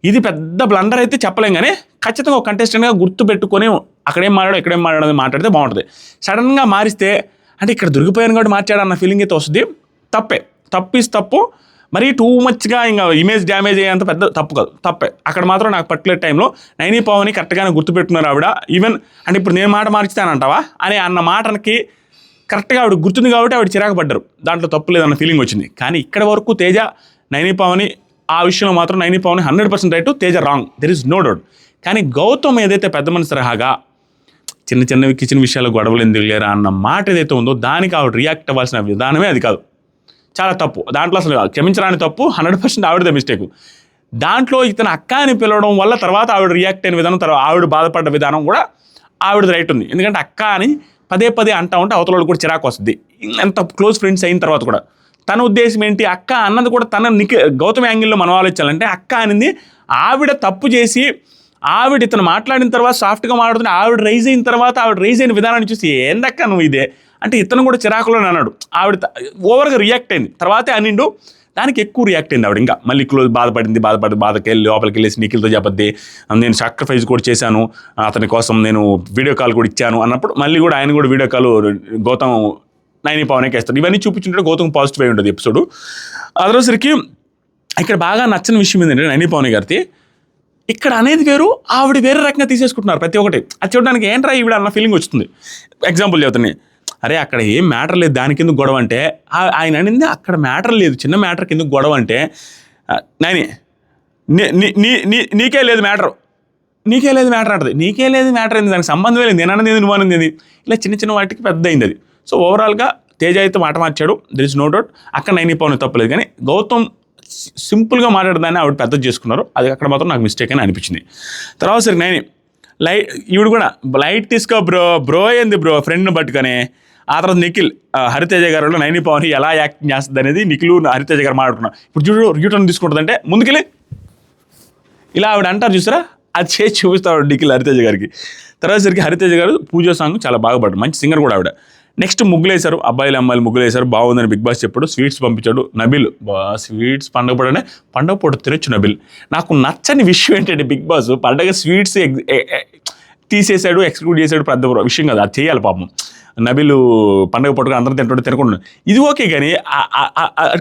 ఇది పెద్ద బ్లండర్ అయితే చెప్పలేం, కానీ ఖచ్చితంగా ఒక కంటెస్టెంట్గా గుర్తుపెట్టుకొని అక్కడేం మాట్లాడో ఇక్కడేం మాట్లాడో మాట్లాడితే బాగుంటుంది. సడన్గా మారిస్తే అంటే ఇక్కడ దొరికిపోయాను కాబట్టి మార్చాడు అన్న ఫీలింగ్ అయితే వస్తుంది. తప్పు మరీ టూ మచ్గా ఇంకా ఇమేజ్ డ్యామేజ్ అయ్యేంత పెద్ద తప్పు కాదు, తప్పే. అక్కడ మాత్రం నాకు పర్టికులర్ టైంలో నైని పవన్ని కరెక్ట్గానే గుర్తుపెట్టుకున్నారు ఆవిడ. ఈవెన్ అంటే ఇప్పుడు నేను మాట మారుస్తానంటావా అని అన్న మాటకి కరెక్ట్గా ఆవిడ గుర్తుంది కాబట్టి ఆవిడ చిరాకు పడ్డారు, దాంట్లో తప్పు లేదన్న ఫీలింగ్ వచ్చింది. కానీ ఇక్కడ వరకు తేజ నైని పవన్ని ఆ విషయంలో మాత్రం Naini Pavan 100% right, Teja wrong, there is no doubt. కానీ గౌతమ్ ఏదైతే పెద్ద మనసు తరహాగా చిన్నవి కిచెన్ విషయాలు గొడవలు ఎందుకు లేరా అన్న మాట ఏదైతే ఉందో దానికి ఆవిడ రియాక్ట్ అవ్వాల్సిన విధానమే అది కాదు, చాలా తప్పు. దాంట్లో అసలు క్షమించరాని తప్పు, 100% ఆవిడదే మిస్టేక్. దాంట్లో ఇతను అక్క అని పిలవడం వల్ల తర్వాత ఆవిడ రియాక్ట్ అయిన విధానం, తర్వాత ఆవిడ బాధపడ్డ విధానం కూడా ఆవిడది రైట్ ఉంది. ఎందుకంటే అక్క అని పదే అంటా ఉంటే అవతల కూడా చిరాకు వస్తుంది, ఎంత క్లోజ్ ఫ్రెండ్స్ అయిన తర్వాత కూడా. తన ఉద్దేశం ఏంటి, అక్క అన్నది కూడా తన గౌతమ్ యాంగిల్లో మనం ఆలోచించాలంటే, అక్క అనింది ఆవిడ తప్పు చేసి ఆవిడ ఇతను మాట్లాడిన తర్వాత సాఫ్ట్గా మాట్లాడుతున్న ఆవిడ రైజ్ అయిన తర్వాత ఆవిడ రైజ్ అయిన విధానాన్ని చూసి ఏందక్క నువ్వు ఇదే అంటే ఇతను కూడా చిరాకులోనే అన్నాడు. ఆవిడ ఓవర్గా రియాక్ట్ అయింది, తర్వాతే అనిండు, దానికి ఎక్కువ రియాక్ట్ అయింది ఆవిడ. ఇంకా మళ్ళీ క్లోజ్ బాధపడి వెళ్ళి లోపలికి వెళ్ళేసి నిఖిల్తో చెప్పద్ది, నేను సాక్రిఫైస్ కూడా చేశాను అతని కోసం, నేను వీడియో కాల్ కూడా ఇచ్చాను అన్నప్పుడు మళ్ళీ కూడా ఆయన కూడా వీడియో కాల్ గౌతమ్ నైని పవన్కి వేస్తాడు. ఇవన్నీ చూపించుంటే గౌతమ్ పాజిటివ్ అయి ఉంటుంది ఎపిసోడ్. అదరోసరికి ఇక్కడ బాగా నచ్చని విషయం ఏంటంటే నైని పవన్ గారిది ఇక్కడ అనేది వేరు, ఆవిడ వేరే రకంగా తీసేసుకుంటున్నారు ప్రతి ఒక్కటి. అది చూడడానికి ఏంట్రా ఈవిడ అన్న ఫీలింగ్ వస్తుంది. ఎగ్జాంపుల్ చెబుతాను, అరే అక్కడ ఏం మ్యాటర్ లేదు దాని కింద గొడవ అంటే, ఆయన అనింది అక్కడ మ్యాటర్ లేదు, చిన్న మ్యాటర్ కింద గొడవ అంటే, నైని నీకే లేదు మ్యాటర్ అంటది. నీకే లేదు మ్యాటర్ అయింది, దానికి సంబంధమే లేదు, నేను అన్నది నువ్వు అన్నది ఏది, ఇలా చిన్న వాటికి పెద్ద అయింది అది. సో ఓవరాల్గా తేజ అయితే మాట మార్చాడు, దెర్ ఇస్ నో డౌట్. అక్కడ నైని పవన్ తప్పలేదు, కానీ గౌతమ్ సింపుల్గా మాట్లాడదాన్ని ఆవిడ పెద్ద చేసుకున్నారు, అది అక్కడ మాత్రం నాకు మిస్టేక్ అని అనిపించింది. తర్వాత సరే నైని ఈవిడ కూడా లైట్ తీసుకో బ్రో ఏంది బ్రో ఫ్రెండ్ని పట్టుకొని ఆ తర్వాత నిఖిల్ హరితేజ గారు నైని పవన్ ఎలా యాక్టింగ్ చేస్తుంది అనేది నిఖిల్ హరితేజ గారు మాట్లాడుకున్నాం. ఇప్పుడు చూడు యూటర్న్ తీసుకుంటుందంటే ముందుకెళ్ళి ఇలా ఆవిడ అంటారు చూసారా, అది చేసి చూపిస్తాడు నిఖిల్ హరితేజ గారికి. తర్వాత సరికి హరితేజ గారు పూజ సాంగ్ చాలా బాగా పడ్డాడు, మంచి సింగర్ కూడా ఆవిడ. నెక్స్ట్ ముగ్గులేశారు, అబ్బాయిలు అమ్మాయిలు ముగ్గులేశారు, బాగుందని బిగ్ బాస్ చెప్పాడు. స్వీట్స్ పంపించాడు నబిల్. స్వీట్స్ పండగ పడనే పండగ పూట తినొచ్చు నబిల్. నాకు నచ్చని విషయం ఏంటంటే బిగ్ బాస్ పండగ స్వీట్స్ తీసేశాడు, ఎక్స్క్లూడ్ చేశాడు, పెద్ద విషయం కాదు, అది చేయాలి పాపం. నబిల్ పండగ పట్టుకుని అందరూ తింటుంటే తినకుండా ఇది ఓకే, కానీ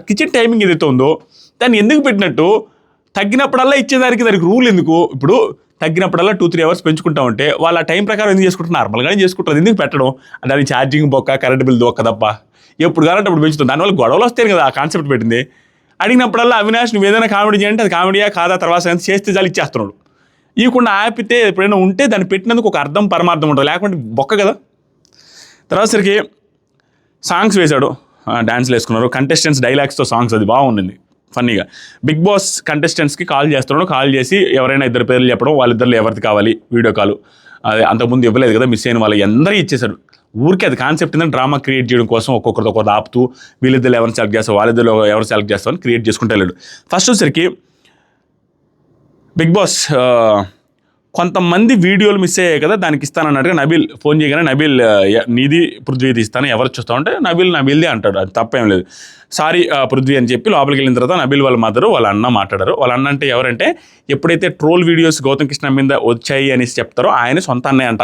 కిచెన్ టైమింగ్ ఏదైతే ఉందో దాన్ని ఎందుకు పెట్టినట్టు తగ్గినప్పుడల్లా ఇచ్చేదానికి దానికి రూల్ ఎందుకు? ఇప్పుడు తగ్గినప్పుడల్లా 2-3 అవర్స్ పెంచుకుంటా ఉంటే వాళ్ళు ఆ టైం ప్రకారం ఎందుకు చేసుకుంటారు? నార్మల్గానే చేసుకుంటారు, ఎందుకు పెట్టడం? దానికి ఛార్జింగ్ బొక్క, కరెంట్ బిల్ దొక్క తప్ప ఎప్పుడు కావాలంటే అప్పుడు పెంచుతుంది. దానివల్ల గొడవలు వస్తాయి కదా, ఆ కాన్సెప్ట్ పెట్టింది. అడిగినప్పుడల్లా అవినాష్ నువ్వు ఏదైనా కామెడీ చేయంటే అది కామెడీయా కాదా తర్వాత చేస్తే చాలు ఇచ్చేస్తున్నాడు. ఇవ్వకుండా ఆపితే ఎప్పుడైనా ఉంటే దాన్ని పెట్టినందుకు ఒక అర్థం పరమార్థం ఉంటుంది, లేకుంటే బొక్క కదా. తర్వాత సరికి సాంగ్స్ వేశాడు, డ్యాన్స్లు వేసుకున్నారు, కంటెస్టెంట్స్ డైలాగ్స్తో సాంగ్స్, అది బాగుండింది ఫన్నీగా. బిగ్ బాస్ కంటెస్టెంట్స్కి కాల్ చేస్తున్నాడు, కాల్ చేసి ఎవరైనా ఇద్దరు పేర్లు చెప్పడం, వాళ్ళిద్దరిలో ఎవరికి కావాలి వీడియో కాల్. అదే అంతకుముందు ఇవ్వలేదు కదా, మిస్ అయిన వాళ్ళు అందరూ ఇచ్చేశారు. ఊరికే అది కాన్సెప్ట్ ఏంటంటే డ్రామా క్రియేట్ చేయడం కోసం ఒక్కొక్కరితో ఒకరు ఆపుతూ వీళ్ళిద్దరు ఎవరిని సెలెక్ట్ చేస్తావు, వాళ్ళిద్దరు ఎవరు సెలెక్ట్ చేస్తామని క్రియేట్ చేసుకుంటూ వెళ్ళాడు. ఫస్ట్ వచ్చేసరికి బిగ్ బాస్ కొంతమంది వీడియోలు మిస్ అయ్యాయి కదా, దానికి ఇస్తానన్నట్టుగా నబిల్ ఫోన్ చేయగానే నబిల్ నీది పృథ్వీది ఇస్తాను, ఎవరు చూస్తావు అంటే నబిల్దే అంటాడు, అది తప్పేం లేదు. సారీ పృథ్వీ అని చెప్పి లోపలికి వెళ్ళిన తర్వాత నబిల్ వాళ్ళ మదరు వాళ్ళ అన్న మాట్లాడారు. వాళ్ళ అన్న అంటే ఎవరంటే ఎప్పుడైతే ట్రోల్ వీడియోస్ గౌతమ్ కృష్ణ మీద వచ్చాయి అనేసి చెప్తారో ఆయన సొంత అన్నయ్య అంట.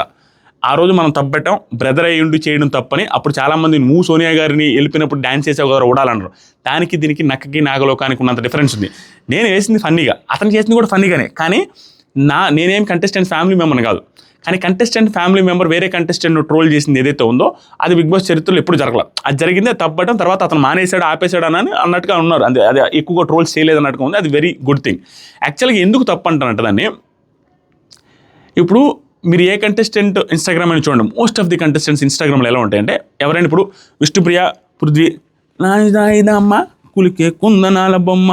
ఆ రోజు మనం తప్పు పెట్టాం, బ్రదర్ అయ్యుండి చేయడం తప్పని. అప్పుడు చాలామంది నువ్వు సోనియా గారిని వెళ్ళిపోయినప్పుడు డ్యాన్స్ చేసావు కదా ఊడాలన్నారు. దానికి దీనికి నక్కకి నాగలోకానికి ఉన్నంత డిఫరెన్స్ ఉంది. నేను వేసింది ఫన్నీగా, అతను చేసింది కూడా ఫన్నీగానే, కానీ నేనేం కంటెస్టెంట్ ఫ్యామిలీ మెంబర్ని కాదు. కానీ కంటెస్టెంట్ ఫ్యామిలీ మెంబర్ వేరే కంటెస్టెంట్ ట్రోల్ చేసింది ఏదైతే ఉందో అది బిగ్ బాస్ చరిత్రలో ఎప్పుడు జరగల. అది జరిగిందే తప్పటం, తర్వాత అతను మానేశాడు ఆపేశాడు అని అన్నట్టుగా ఉన్నారు. అది ఎక్కువగా ట్రోల్స్ చేయలేదు అన్నట్టుగా ఉంది. అది వెరీ గుడ్ థింగ్. యాక్చువల్గా ఎందుకు తప్పు అంటానంటే దాన్ని, ఇప్పుడు మీరు ఏ కంటెస్టెంట్ ఇన్స్టాగ్రామ్ అని చూడండి, మోస్ట్ ఆఫ్ ది కంటెస్టెంట్స్ ఇన్స్టాగ్రామ్లో ఎలా ఉంటాయంటే ఎవరైనా ఇప్పుడు విష్ణుప్రియ, పృథ్వీ నాయిదమ్మ కులికే కుందనాల బొమ్మ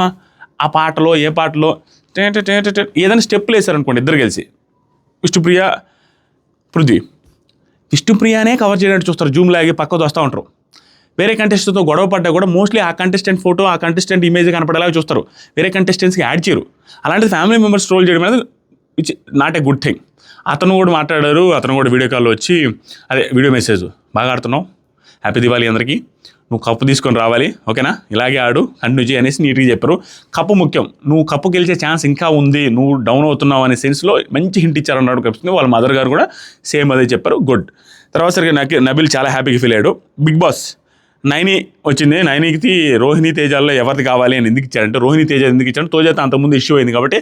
ఆ పాటలో ఏ పాటలో ఏదైనా స్టెప్పులు వేశారనుకోండి ఇద్దరు కలిసి, విష్ణుప్రియ పృథ్వీ, విష్ణుప్రియనే కవర్ చేయడానికి చూస్తారు, జూమ్ లాగి పక్కకు వస్తూ ఉంటారు. వేరే కంటెస్టెంట్తో గొడవ పడ్డా కూడా మోస్ట్లీ ఆ కంటెస్టెంట్ ఫోటో, ఆ కంటెస్టెంట్ ఇమేజ్ కనపడేలాగా చూస్తారు, వేరే కంటెస్టెంట్స్కి యాడ్ చేయరు. అలాంటిది ఫ్యామిలీ మెంబర్స్ ట్రోల్ చేయడం అనేది it's not a good thing. అతను కూడా మాట్లాడారు, అతను కూడా వీడియో కాల్లో వచ్చి అదే వీడియో మెసేజ్, బాగా ఆడుతున్నావు, హ్యాపీ దివాళీ అందరికీ, నువ్వు కప్పు తీసుకొని రావాలి ఓకేనా, ఇలాగే ఆడు కంటిన్యూ చేయి అనేసి నీట్గా చెప్పారు. కప్పు ముఖ్యం, నువ్వు కప్పు గెలిచే ఛాన్స్ ఇంకా ఉంది, నువ్వు డౌన్ అవుతున్నావు అనే సెన్స్లో మంచి హింట్ ఇచ్చారన్నాడు కనిపిస్తుంది. వాళ్ళ మదర్ గారు కూడా సేమ్ అదే చెప్పారు, గుడ్. తర్వాత సరిగ్గా నబిల్ చాలా హ్యాపీగా ఫీల్ అయ్యాడు. బిగ్ బాస్ నైని వచ్చింది, నైనికి రోహిణి తేజాల్లో ఎవరిది కావాలి అని ఎందుకు ఇచ్చారంటే, రోహిణి తేజ ఎందుకు ఇచ్చాడు, తోజాతో అంతకుముందు ఇష్యూ అయింది కాబట్టి,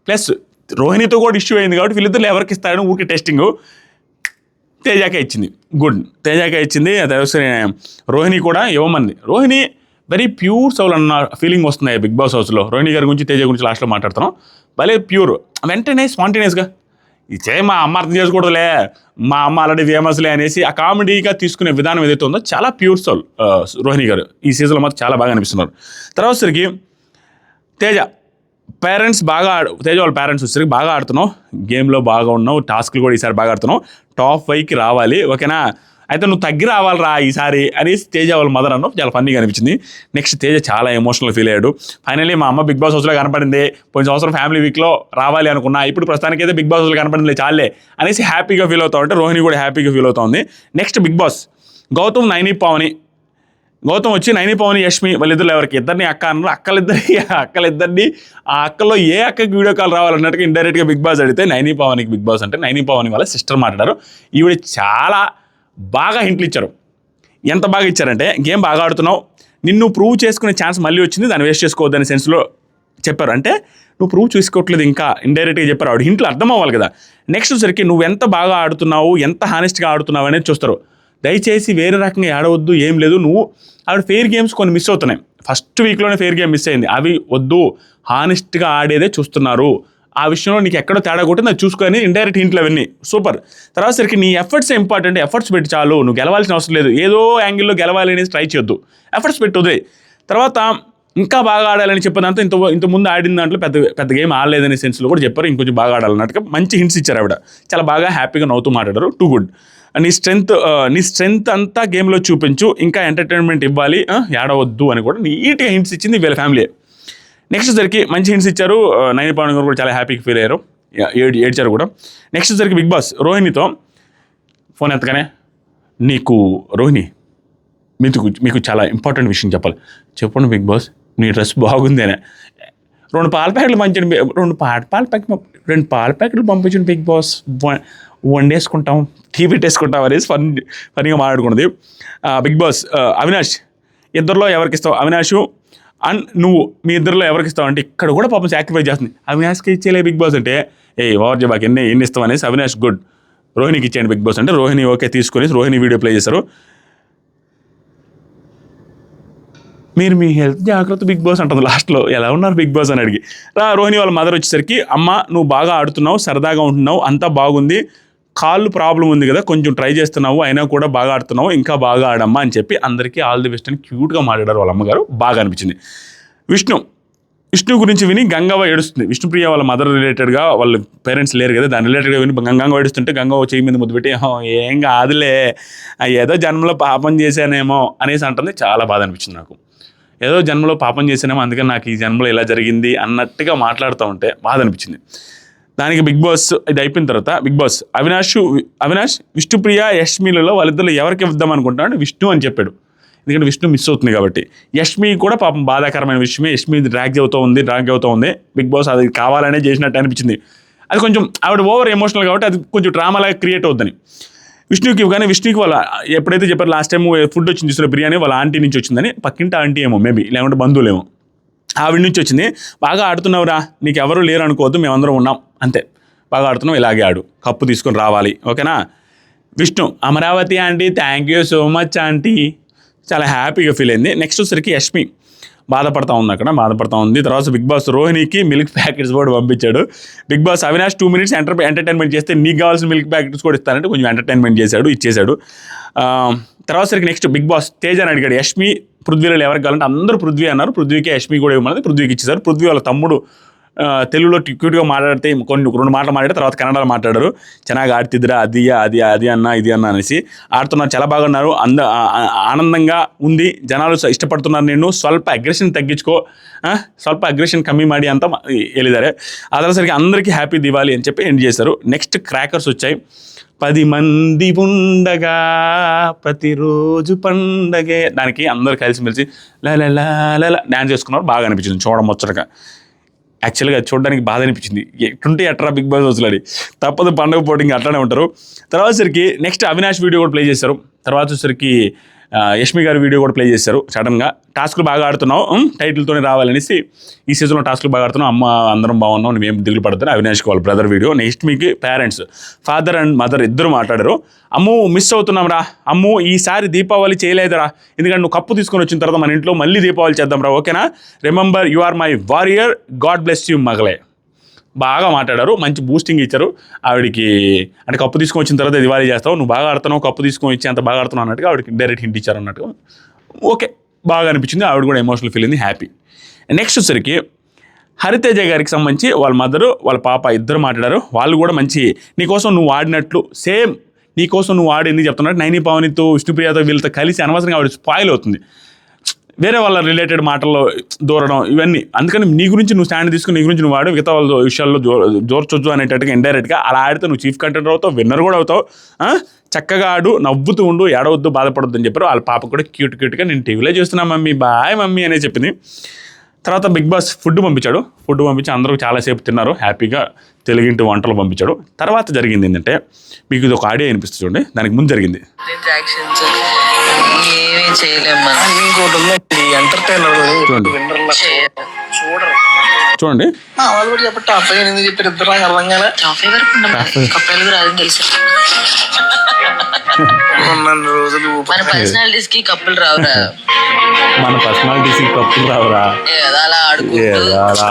ప్లస్ రోహిణితో కూడా ఇష్యూ అయింది కాబట్టి వీళ్ళిద్దరు ఎవరికి ఇస్తారని ఊరికి టెస్టింగ్ తేజాకే ఇచ్చింది, గుడ్, తేజాకే ఇచ్చింది. అదే రోహిణి కూడా ఇవ్వమంది. రోహిణి వెరీ ప్యూర్ సోల్ అన్న ఫీలింగ్ వస్తున్నాయి బిగ్ బాస్ హౌస్లో. రోహిణి గారి గురించి తేజ గురించి లాస్ట్లో మాట్లాడుతున్నాం, భలే ప్యూర్, వెంటనే స్పాంటేనియస్గా ఇచ్చే మా అమ్మ అర్థం చేసుకోవడలే, మా అమ్మ ఆల్రెడీ ఫేమస్లే అనేసి ఆ కామెడీగా తీసుకునే విధానం ఏదైతే ఉందో చాలా ప్యూర్ సోల్ రోహిణి గారు ఈ సీజన్లో మాత్రం చాలా బాగా అనిపిస్తున్నారు. తర్వాత సరికి తేజ పేరెంట్స్ తేజ వాళ్ళ పేరెంట్స్ వచ్చేసరికి బాగా ఆడుతున్నావు, గేమ్లో బాగా ఉన్నావు, టాస్క్లు కూడా ఈసారి బాగా ఆడుతున్నావు, టాప్ 5కి రావాలి ఓకేనా, అయితే నువ్వు తగ్గి రావాలిరా ఈసారి అనేసి తేజ వాళ్ళ మదర్ అన్నావు, చాలా ఫన్నీగా అనిపించింది. నెక్స్ట్ తేజ చాలా ఎమోషనల్ ఫీల్ అయ్యాడు. ఫైనల్లీ మా అమ్మ బిగ్ బాస్ హౌస్లో కనపడింది, పోయిన సంవత్సరం ఫ్యామిలీ వీక్లో రావాలి అనుకున్నా, ఇప్పుడు ప్రస్తుతానికి అయితే బిగ్ బాస్ హౌస్లో కనపడింది చాలే అనేసి హ్యాపీగా ఫీల్ అవుతా ఉంటే రోహిణి కూడా హ్యాపీగా ఫీల్ అవుతా ఉంది. Next big boss Gautam, Naini, Pavani. Gautam వచ్చి నైని, పవని, యష్మి వాళ్ళిద్దరు ఎవరికి ఇద్దరిని అక్క అన్నారు, అక్కలిద్దరిని ఆ అక్కలో ఏ అక్కకి వీడియో కాల్ రావాలన్నట్టుగా ఇండైరెక్ట్గా బిగ్ బాస్ అడిగితే నైని పవనికి బిగ్ బాస్ అంటే నైని పవని వాళ్ళ సిస్టర్ మాట్లాడారు. ఈవిడ చాలా బాగా హింట్లు ఇచ్చారు. ఎంత బాగా ఇచ్చారంటే, గేమ్ బాగా ఆడుతున్నావు, నిన్ను ప్రూవ్ చేసుకునే ఛాన్స్ మళ్ళీ వచ్చింది, దాన్ని వేస్ట్ చేసుకోవద్దనే సెన్స్లో చెప్పారు. అంటే నువ్వు ప్రూవ్ చేసుకోవట్లేదు ఇంకా ఇండైరెక్ట్గా చెప్పారు. ఆవిడ హింట్లు అర్థం అవ్వాలి కదా. నెక్స్ట్ సరికి నువ్వు ఎంత బాగా ఆడుతున్నావు, ఎంత హానెస్ట్గా ఆడుతున్నావు అనేది చూస్తారు. దయచేసి వేరే రకంగా ఆడవద్దు, ఏం లేదు. నువ్వు ఆవిడ ఫెయిర్ గేమ్స్ కొన్ని మిస్ అవుతున్నాయి, ఫస్ట్ వీక్లోనే ఫెయిర్ గేమ్ మిస్ అయింది, అవి వద్దు, హానెస్ట్గా ఆడేదే చూస్తున్నారు, ఆ విషయంలో నీకు ఎక్కడో తేడా కొట్టింది అది చూసుకొని ఇండైరెక్ట్ హింట్లు అవన్నీ సూపర్. తర్వాత సరికి నీ ఎఫర్ట్స్ ఇంపార్టెంట్, ఎఫర్ట్స్ పెట్టి చాలు, నువ్వు గెలవాల్సిన అవసరం లేదు, ఏదో యాంగిల్లో గెలవాలి అనేది ట్రై చేయొద్దు, ఎఫర్ట్స్ పెట్టి వదిలే. తర్వాత ఇంకా బాగా ఆడాలని చెప్పినంత ఇంత ముందు ఆడిన దాంట్లో పెద్ద గేమ్ ఆడలేదనే సెన్స్లో కూడా చెప్పారు. ఇంకొంచెం బాగా ఆడాలన్నట్టుగా మంచి హింట్స్ ఇచ్చారు ఆవిడ. చాలా బాగా హ్యాపీగా నవ్వుతూ మాట్లాడారు. Too good. నీ స్ట్రెంగ్త్ అంతా గేమ్లో చూపించు, ఇంకా ఎంటర్టైన్మెంట్ ఇవ్వాలి, ఏడవద్దు అని కూడా నీట్గా హింట్స్ ఇచ్చింది వీళ్ళ ఫ్యామిలీ. నెక్స్ట్ సరికి మంచి హింట్స్ ఇచ్చారు. నైని పవన్ గారు కూడా చాలా హ్యాపీగా ఫీల్ అయ్యారు, ఏడ్చారు కూడా. నెక్స్ట్ సరికి బిగ్ బాస్ రోహిణితో ఫోన్ ఎత్తగానే, నీకు రోహిణి మీకు చాలా ఇంపార్టెంట్ విషయం చెప్పాలి. చెప్పండి బిగ్ బాస్, నీ డ్రెస్ బాగుంది అనే. 2 పాల ప్యాకెట్లు పంచండి, 2 పాల ప్యాకెట్లు పంపించండి బిగ్ బాస్, వండేసుకుంటాం, టీ పెట్టేసుకుంటాం అనేసి ఫన్నీగా మాట్లాడుకున్నది. బిగ్ బాస్ అవినాష్, ఇద్దరిలో ఎవరికి ఇస్తావు? అవినాష్ అండ్ నువ్వు మీ ఇద్దరిలో ఎవరికి ఇస్తావు అంటే ఇక్కడ కూడా పాపం సాక్రిఫైస్ చేస్తుంది. అవినాష్కి ఇచ్చేలే బిగ్ బాస్ అంటే, ఓవర్ జబాకి ఎన్ని ఇస్తావు అనేసి అవినాష్ గుడ్, రోహిణికి ఇచ్చేయండి బిగ్ బాస్ అంటే రోహిణి ఓకే తీసుకుని రోహిణి వీడియో ప్లే చేశారు. మీరు మీ హెల్త్ జాగ్రత్త బిగ్ బాస్ అంటుంది లాస్ట్లో. ఎలా ఉన్నారు బిగ్ బాస్ అని అడిగి. రోహిణి వాళ్ళ మదర్ వచ్చేసరికి, అమ్మ నువ్వు బాగా ఆడుతున్నావు, సరదాగా ఉంటున్నావు, అంతా బాగుంది, కాళ్ళు ప్రాబ్లం ఉంది కదా, కొంచెం ట్రై చేస్తున్నావు, అయినా కూడా బాగా ఆడుతున్నావు, ఇంకా బాగా ఆడమ్మా అని చెప్పి అందరికీ ఆల్ ది బెస్ట్ అని క్యూట్గా మాట్లాడారు వాళ్ళ అమ్మగారు. బాగా అనిపించింది. విష్ణు గురించి విని గంగవ్వ ఏడుస్తుంది. విష్ణుప్రియ వాళ్ళ మదర్ రిలేటెడ్గా, వాళ్ళ పేరెంట్స్ లేరు కదా, దాని రిలేటెడ్గా విని గంగవ్వ ఏడుస్తుంటే గంగవ్వ చేయి మీద ముద్దు పెట్టి, ఏం కాదులే, ఏదో జన్మలో పాపం చేశానేమో అనేసి అంటుంది. చాలా బాధ అనిపించింది నాకు. ఏదో జన్మలో పాపం చేశానేమో, అందుకని నాకు ఈ జన్మలో ఇలా జరిగింది అన్నట్టుగా మాట్లాడుతూ ఉంటే బాధ అనిపించింది. దానికి బిగ్ బాస్ ఇది అయిపోయిన తర్వాత బిగ్ బాస్ అవినాష్ విష్ణుప్రియ యష్మిలలో వాళ్ళిద్దరు ఎవరికి ఇద్దాం అనుకుంటున్నాడు, విష్ణు అని చెప్పాడు. ఎందుకంటే విష్ణు మిస్ అవుతుంది కాబట్టి. యష్మి కూడా పాపం బాధాకరమైన విషయమే, యష్మి డ్రాగ్ అవుతూ ఉంది. బిగ్ బాస్ అది కావాలనే చేసినట్టు అనిపించింది. అది కొంచెం ఆవిడ ఓవర్ ఎమోషనల్ కాబట్టి అది కొంచెం డ్రామాలాగా క్రియేట్ అవుద్దని. విష్ణుకి వాళ్ళ ఎప్పుడైతే చెప్పారు లాస్ట్ టైం ఫుడ్ వచ్చింది చూసిన బిర్యానీ వాళ్ళ ఆంటీ నుంచి వచ్చిందని, పక్కింటి ఆంటీ ఏమో మేబీ, లేకుంటే బంధువులేమో, ఆవిడ నుంచి వచ్చింది. బాగా ఆడుతున్నావురా, నీకు ఎవరు లేరు అనుకోవద్దు, మేమందరం ఉన్నాం, అంతే, బాగా ఆడుతున్నావు, ఇలాగే ఆడు, కప్పు తీసుకొని రావాలి, ఓకేనా. Vishnu, Amaravati aunty thank you so much aunty, చాలా హ్యాపీగా ఫీల్ అయింది. నెక్స్ట్ వచ్చేసరికి యష్మి బాధపడతా ఉంది. తర్వాత బిగ్ బాస్ రోహిణికి మిల్క్ ప్యాకెట్స్ కూడా పంపించాడు. Big boss Avinash 2 minutes entertainment చేస్తే నీకు కావాల్సిన మిల్క్ ప్యాకెట్స్ కూడా ఇస్తానంటే కొంచెం ఎంటర్టైన్మెంట్ ఇచ్చేసాడు. తర్వాత సరికి నెక్స్ట్ బిగ్ బాస్ తేజాని అడిగాడు, యష్మి పృథ్వీలో ఎవరికి కావాలంటే అందరూ పృథ్వీ అన్నారు. పృథ్వీకి యష్మి కూడా ఇవ్వమన్నది, పృథ్వీకి ఇచ్చేసారు. పృథ్వీ వాళ్ళ తమ్ముడు తెలుగులో క్యూట్గా మాట్లాడితే 2 మాటలు మాట్లాడితే తర్వాత కన్నడలో మాట్లాడారు. ಚೆನ್ನಾಗಿ ఆడుతిద్దిరా, అది అన్న ఇది అన్న అనేసి ఆడుతున్నారు, చాలా బాగున్నారు, ఆనందంగా ఉంది, జనాలు ఇష్టపడుతున్నారు, నేను ಸ್ವಲ್ಪ అగ్రెషన్ తగ్గించుకో, ಸ್ವಲ್ಪ అగ్రెషన్ కಮ್ಮಿ ಮಾಡಿ ಅಂತ ಹೇಳಿದ್ದಾರೆ. అదసరికి అందరికీ హ్యాపీ దివాలి అని చెప్పి ఎండ్ చేశారు. నెక్స్ట్ క్రాకర్స్ వచ్చాయి. 10 మంది ఉండగా ప్రతిరోజు పండగే, దానికి అందరు కలిసిమెలిసి లా డ్యాన్స్ చేసుకున్నారు. బాగా అనిపించింది చూడడం ముచ్చటగా. యాక్చువల్గా చూడడానికి బాధ అనిపించింది, ఎట్టుంటే ఎట్రా బిగ్ బాస్ వసలాడి, తప్పదు పండుగ పోటీ అట్లానే ఉంటారు. తర్వాత సరికి నెక్స్ట్ అవినాష్ వీడియో కూడా ప్లే చేశారు. తర్వాత వచ్చేసరికి యష్మి గారి వీడియో కూడా ప్లే చేశారు. సడన్గా టాస్క్లు బాగా ఆడుతున్నావు, టైటిల్తోనే రావాలనేసి ఈ సీజన్లో టాస్క్లు బాగా ఆడుతున్నావు, అమ్మ అందరం బాగున్నాం, నువ్వేం దిగులు పడుతున్నావు, అవినాష్కి వాళ్ళ బ్రదర్ వీడియో. నెక్స్ట్ మీకు పేరెంట్స్, ఫాదర్ అండ్ మదర్ ఇద్దరు మాట్లాడారు. అమ్ము మిస్ అవుతున్నాం రా, అమ్ము ఈసారి దీపావళి చేయలేదురా, ఎందుకంటే నువ్వు కప్పు తీసుకొని వచ్చిన తర్వాత మన ఇంట్లో మళ్ళీ దీపావళి చేద్దాం రా, ఓకేనా, remember you are my warrior, God bless you మగలే. బాగా మాట్లాడారు, మంచి బూస్టింగ్ ఇచ్చారు ఆవిడికి. అంటే కప్పు తీసుకొని వచ్చిన తర్వాత దివాళీ చేస్తావు, నువ్వు బాగా ఆడుతున్నావు, కప్పు తీసుకొని ఇచ్చి అంత బాగా ఆడుతున్నావు అన్నట్టుగా ఆవిడకి డైరెక్ట్ హింట్ ఇచ్చారు అన్నట్టుగా. ఓకే, బాగా అనిపించింది, ఆవిడ కూడా ఎమోషనల్ ఫీల్ అయింది, హ్యాపీ. నెక్స్ట్ వచ్చరికి హరితేజ గారికి సంబంధించి వాళ్ళ మదరు వాళ్ళ పాప ఇద్దరు మాట్లాడారు. వాళ్ళు కూడా మంచి, నీకోసం నువ్వు ఆడినట్లు సేమ్ నీకోసం నువ్వు ఆడింది చెప్తున్నట్టు, నైని పవనితో విష్ణుప్రియతో వీళ్ళతో కలిసి అనవసరంగా ఆవిడ స్పాయిల్ అవుతుంది, వేరే వాళ్ళ రిలేటెడ్ మాటల్లో దూరడం ఇవన్నీ. అందుకని నీ గురించి నువ్వు స్టాండ్ తీసుకుని నీ గురించి నువ్వు ఆడు, మిగతా వాళ్ళ విషయాల్లో జోర్చొచ్చు అనేటట్టుగా ఇండైరెక్ట్గా అలా ఆడితే నువ్వు చీఫ్ కంటెంటర్ అవుతావు, విన్నర్ కూడా అవుతావు. చక్కగా ఆడు, నవ్వుతూ ఉండు, ఏడవద్దు, బాధపడొద్దు అని చెప్పారు. వాళ్ళ పాప కూడా క్యూట్గా నేను టీవీలో చూస్తున్నా మమ్మీ, బాయ్ మమ్మీ అనే చెప్పింది. తర్వాత బిగ్ బాస్ ఫుడ్ పంపించి అందరూ చాలాసేపు తిన్నారు, హ్యాపీగా తెలుగింటి వంటలు పంపించాడు. తర్వాత జరిగింది ఏంటంటే, మీకు ఇది ఒక ఆడియో అనిపిస్తుంది చూడండి, దానికి ముందు జరిగింది. ఏమీ చేయలేము, ఎంటర్టైనర్ చూడండి. చూడండి. వాళ్ళు కూడా చెప్పండి టాప్ 5 ఎందుకు చెప్పారు ఇద్దరు నాకు అర్థం కాలే. టాప్ 5 వరకు కప్పలు రాదని తెలుసు. రోజులు మన పర్సనాలిటీస్ కి కప్పులు రావురా. మన పర్సనాలిటీస్ కప్పులు రావురా. అలా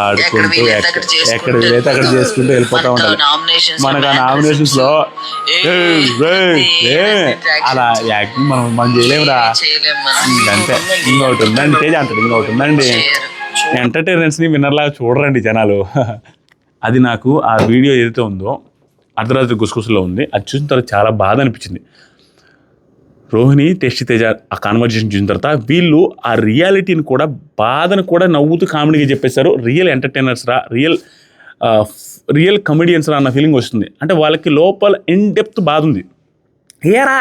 ఆడుకుంటూ ఎక్కడ వీలైతే అక్కడ చేసుకుంటూ వెళ్ళిపోతా ఉంటారు. మనకు ఆ నామినేషన్స్ లో అలా యాక్టింగ్ మనం చేయలేమురా. అంతే. ఇంకొకటి ఉందండి తేజ అంటాడు, ఇంకొకటి ఉందండి ఎంటర్టైనర్స్ ని విన్నర్లాగా చూడరండి జనాలు. అది నాకు ఆ వీడియో ఏదైతే ఉందో అర్ధరాత్రి గుసగుసలో ఉంది, అది చూసిన తర్వాత చాలా బాధ అనిపించింది. రోహిణి టేస్టీ తేజ ఆ కాన్వర్జేషన్ చూసిన తర్వాత వీళ్ళు ఆ రియాలిటీని కూడా బాధను కూడా నవ్వుతూ కామెడీగా చెప్పేశారు. రియల్ ఎంటర్టైనర్స్ రా, రియల్ కమెడియన్స్ రా అన్న ఫీలింగ్ వస్తుంది. అంటే వాళ్ళకి లోపల ఇన్ డెప్త్ బాధ ఉంది. ఏరా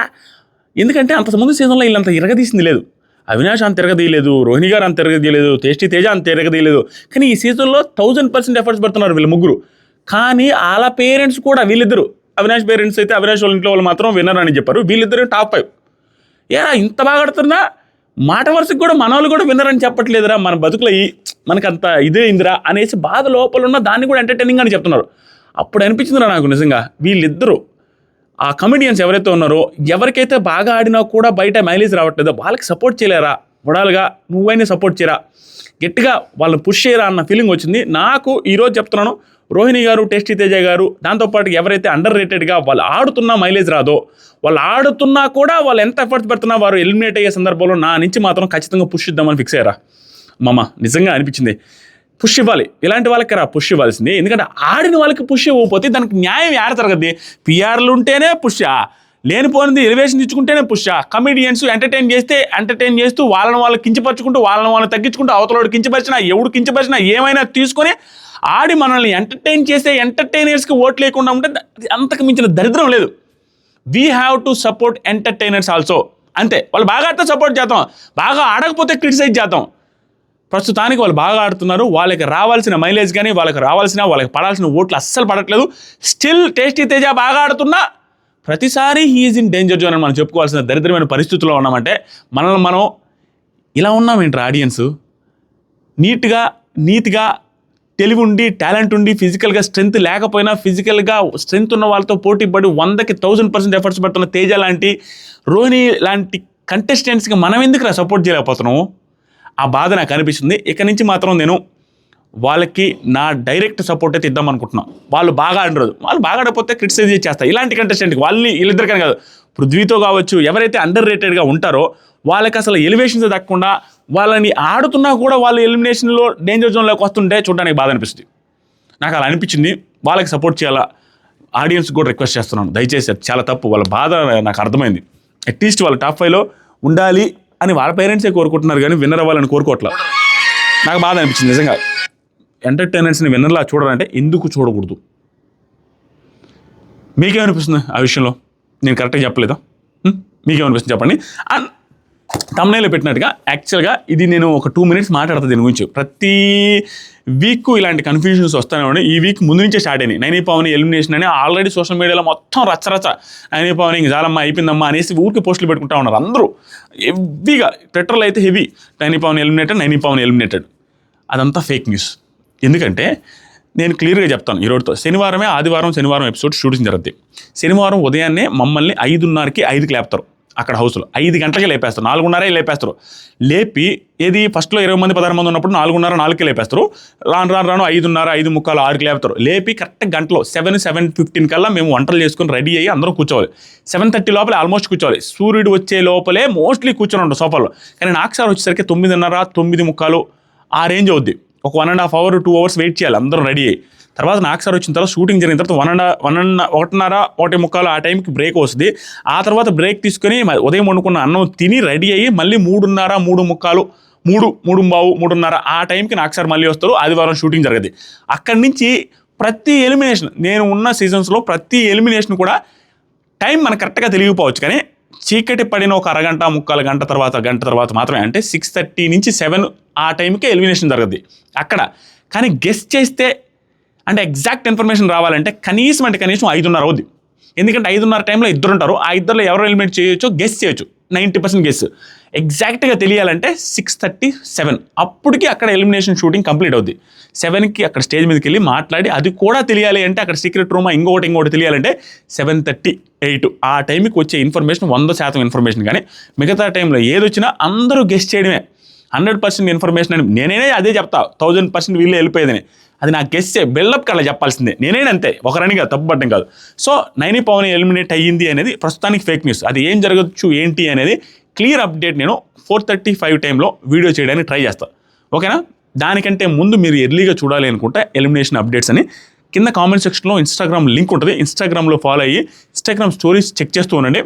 ఎందుకంటే అంతకుముందు సీజన్లో వీళ్ళంత ఇరగదీసింది లేదు. అవినాష్ అంత తిరగదీయలేదు, రోహిణి గారు అంత తిరగదీయలేదు, టేస్టీ తేజ అంత తిరగదీయలేదు. కానీ ఈ సీజన్లో 1000% ఎఫర్ట్స్ పెడుతున్నారు వీళ్ళు ముగ్గురు. కానీ వాళ్ళ పేరెంట్స్ కూడా వీళ్ళిద్దరు, అవినాష్ పేరెంట్స్ అయితే అవినాష్ వాళ్ళ ఇంట్లో వాళ్ళు మాత్రం విన్నర్ అని చెప్పారు, వీళ్ళిద్దరు టాప్ 5. ఏరా ఇంత బాగా ఆడుతున్నా మాట వరుసకు కూడా మన వాళ్ళు కూడా విన్నర్ అని చెప్పట్లేదురా, మన బతుకులో మనకు అంత ఇదే ఇందిరా అనేసి బాధ లోపల ఉన్న దాన్ని కూడా ఎంటర్టైనింగ్ అని చెప్తున్నారు. అప్పుడు అనిపించిందిరా నాకు నిజంగా వీళ్ళిద్దరూ ఆ కమెడియన్స్ ఎవరైతే ఉన్నారో ఎవరికైతే బాగా ఆడినా కూడా బయట మైలేజ్ రావట్లేదో వాళ్ళకి సపోర్ట్ చేయలేరా, వడాలుగా నువ్వైనా సపోర్ట్ చేయరా, గట్టిగా వాళ్ళని పుష్ చేయరా అన్న ఫీలింగ్ వచ్చింది నాకు. ఈరోజు చెప్తున్నాను, రోహిణి గారు, టేస్టీ తేజ గారు, దాంతోపాటు ఎవరైతే అండర్ రేటెడ్గా వాళ్ళు ఆడుతున్నా మైలేజ్ రాదో, వాళ్ళు ఆడుతున్నా కూడా వాళ్ళు ఎంత ఎఫర్ట్స్ పెడుతున్నా వారు ఎలిమినేట్ అయ్యే సందర్భంలో నా నుంచి మాత్రం ఖచ్చితంగా పుష్ ఇద్దామని ఫిక్స్ అయ్యారా నిజంగా అనిపించింది. పుష్ ఇవ్వాలి, ఇలాంటి వాళ్ళకి రా పుష్ ఇవ్వాల్సింది. ఎందుకంటే ఆడిన వాళ్ళకి పుష్ ఇవ్వకపోతే దానికి న్యాయం ఏడ జరగద్ది. పిఆర్లు ఉంటేనే పుష్షా, లేనిపోయింది ఎలివేషన్ ఇచ్చుకుంటేనే పుష్షా. కమెడియన్స్ ఎంటర్టైన్ చేస్తూ వాళ్ళని కించపరుచుకుంటూ వాళ్ళని తగ్గించుకుంటూ అవతలోడు కించపరిచినా ఎవడు కించపరిచినా ఏమైనా తీసుకొని ఆడి మనల్ని ఎంటర్టైన్ చేసే ఎంటర్టైనర్స్కి ఓట్ లేకుండా ఉంటే అంతకు మించిన దరిద్రం లేదు. We have to support entertainers also. అంతే, వాళ్ళు బాగా ఆడితే సపోర్ట్ చేద్దాం, బాగా ఆడకపోతే క్రిటిసైజ్ చేద్దాం. ప్రస్తుతానికి వాళ్ళు బాగా ఆడుతున్నారు, వాళ్ళకి రావాల్సిన మైలేజ్ కానీ వాళ్ళకి పడాల్సిన ఓట్లు అస్సలు పడట్లేదు. స్టిల్ టేస్టీ తేజ బాగా ఆడుతున్నా ప్రతిసారి హీఈస్ ఇన్ డేంజర్ జోన్ అని మనం చెప్పుకోవాల్సిన దరిద్రమైన పరిస్థితుల్లో ఉన్నామంటే మనం ఇలా ఉన్నామేంటి ఆడియన్స్. నీట్గా తెలివి ఉండి టాలెంట్ ఉండి ఫిజికల్గా స్ట్రెంత్ లేకపోయినా ఫిజికల్గా స్ట్రెంత్ ఉన్న వాళ్ళతో పోటీ పడి 100కి 1000% ఎఫర్ట్స్ పెడుతున్న తేజ లాంటి, రోహిణి లాంటి కంటెస్టెంట్స్కి మనం ఎందుకు సపోర్ట్ చేయలేకపోతున్నాము? ఆ బాధ నాకు అనిపిస్తుంది. ఇక నుంచి మాత్రం నేను వాళ్ళకి నా డైరెక్ట్ సపోర్ట్ అయితే ఇద్దాం అనుకుంటున్నాను. వాళ్ళు బాగా ఆడరు, వాళ్ళు బాగా ఆడకపోతే క్రిటిసైజ్ చేస్తారు. ఇలాంటి కంటెస్టెంట్కి వీళ్ళిద్దరికని కాదు, పృథ్వీతో కావచ్చు, ఎవరైతే అండర్ రేటెడ్గా ఉంటారో వాళ్ళకి అసలు ఎలివేషన్స్ దక్కకుండా వాళ్ళని ఆడుతున్నా కూడా వాళ్ళు ఎలిమినేషన్లో డేంజర్ జోన్లోకి వస్తుంటే చూడడానికి బాధ అనిపిస్తుంది. నాకు అలా అనిపించింది. వాళ్ళకి సపోర్ట్ చేయాలా, ఆడియన్స్ కూడా రిక్వెస్ట్ చేస్తున్నాను, దయచేసి చాలా తప్పు. వాళ్ళ బాధ నాకు అర్థమైంది. అట్లీస్ట్ వాళ్ళ టాప్ 5లో ఉండాలి అని వాళ్ళ పేరెంట్సే కోరుకుంటున్నారు కానీ విన్నర్ అవ్వాలని కోరుకోవట్లేదు. నాకు బాధ అనిపించింది నిజంగా. ఎంటర్టైనర్స్ని విన్నర్లా చూడాలంటే ఎందుకు చూడకూడదు? మీకేమనిపిస్తుంది ఆ విషయంలో? నేను కరెక్ట్గా చెప్పలేదా? మీకేమనిపిస్తుంది చెప్పండి. అండ్ తమ్నైల్లో పెట్టినట్టుగా యాక్చువల్గా ఇది నేను ఒక 2 minutes మాట్లాడతాను దీని గురించి. ప్రతి వీక్ ఇలాంటి కన్ఫ్యూజన్స్ వస్తూనే ఉన్నాయి. ఈ వీక్ ముందు నుంచే స్టార్ట్ అయినాయి. నైని పవన్ ఎలిమినేషన్ అని ఆల్రెడీ సోషల్ మీడియాలో మొత్తం రచ్చ నైని పవన్ ఇంక జాలమ్మ అయిపోయిందమ్మా అనేసి ఊరికి పోస్టులు పెట్టుకుంటా ఉన్నారు అందరూ హెవీగా. ట్విట్టర్లో అయితే హెవీ, నైని పవన్ ఎలిమినేటెడ్. అదంతా ఫేక్ న్యూస్. ఎందుకంటే నేను క్లియర్గా చెప్తాను ఈరోజుతో. శనివారం ఎపిసోడ్ షూటింగ్ జరుగుతుంది. శనివారం ఉదయాన్నే మమ్మల్ని 5:30కి 5కి లేపుతారు. అక్కడ హౌస్లో 5 గంటలకే లేపేస్తారు, 4:30 లేపేస్తారు. లేపి ఏది ఫస్ట్లో 20 మంది 16 మంది ఉన్నప్పుడు 4:30 4కి లేపేస్తారు. రాను 5:30 5:45 6కి లేపుతారు. లేపి కరెక్ట్ గంటలో 7:15 కల్లా మేము వంటలు చేసుకొని రెడీ అయ్యి అందరూ కూర్చోవాలి. 7:30 లోపలే ఆల్మోస్ట్ కూర్చోవాలి. సూర్యుడు వచ్చే లోపలే మోస్ట్లీ కూర్చొని ఉంటాం సోఫాలో. కానీ నాకు సార్ వచ్చేసరికి 9:30 9:45 ఆ రేంజ్ అవుద్ది. ఒక 1.5 hour 2 hours వెయిట్ చేయాలి అందరూ రెడీ అయ్యి. తర్వాత నాకు సార్ వచ్చిన తర్వాత షూటింగ్ జరిగిన తర్వాత 1:30 1:45 ఆ టైంకి బ్రేక్ వస్తుంది. ఆ తర్వాత బ్రేక్ తీసుకొని ఉదయం వండుకున్న అన్నం తిని రెడీ అయ్యి మళ్ళీ 3:30 3:45 3:30 ఆ టైంకి నాకు సార్ మళ్ళీ వస్తారు. ఆదివారం షూటింగ్ జరగదు. అక్కడి నుంచి ప్రతి ఎలిమినేషన్, నేను ఉన్న సీజన్స్లో ప్రతి ఎలిమినేషన్ కూడా టైం మనకు కరెక్ట్గా తెలియకపోవచ్చు, కానీ చీకటి పడిన ఒక అరగంట 3/4 గంట తర్వాత మాత్రమే, అంటే 6:30 నుంచి 7 ఆ టైంకే ఎలిమినేషన్ జరగదు అక్కడ. కానీ గెస్ చేస్తే అంటే ఎగ్జాక్ట్ ఇన్ఫర్మేషన్ రావాలంటే కనీసం 5:30 అవుద్ది. ఎందుకంటే 5:30 టైంలో 2 ఉంటారు. ఆ 2లో ఎవరు ఎలిమినేట్ చేయొచ్చో గెస్ చేయొచ్చు. 90% గెస్. ఎగ్జాక్ట్గా తెలియాలంటే 6:37 అప్పటికి అక్కడ ఎలిమినేషన్ షూటింగ్ కంప్లీట్ అవుద్ది. 7కి అక్కడ స్టేజ్ మీదకి వెళ్ళి మాట్లాడి అది కూడా తెలియాలి అంటే అక్కడ సీక్రెట్ రూమా ఇంకోటి తెలియాలంటే 7:38 ఆ టైంకి వచ్చే ఇన్ఫర్మేషన్ 100% ఇన్ఫర్మేషన్. కానీ మిగతా టైంలో ఏదొచ్చినా అందరూ గెస్ చేయడమే. 100% ఇన్ఫర్మేషన్ అని నేనే అదే చెప్తా, 1000% వీళ్ళే వెళ్ళిపోయేదని. అది నాకు గెస్ బిల్డప్ కల్లా చెప్పాల్సిందే. నేనే అంతే, ఒకరనిగా తప్పుపడ్డం కాదు. సో నైని పవన్ ఎలిమినేట్ అయ్యింది అనేది ప్రస్తుతానికి ఫేక్ న్యూస్. అది ఏం జరగచ్చు ఏంటి అనేది క్లియర్ అప్డేట్ నేను 4:35 టైంలో వీడియో చేయడానికి ట్రై చేస్తాను. ఓకేనా? దానికంటే ముందు మీరు ఎర్లీగా చూడాలి అనుకుంటే ఎలిమినేషన్ అప్డేట్స్ అని కింద కామెంట్ సెక్షన్లో ఇన్స్టాగ్రామ్ లింక్ ఉంటుంది. ఇన్స్టాగ్రామ్లో ఫాలో అయ్యి ఇన్స్టాగ్రామ్ స్టోరీస్ చెక్ చేస్తూ ఉండండి.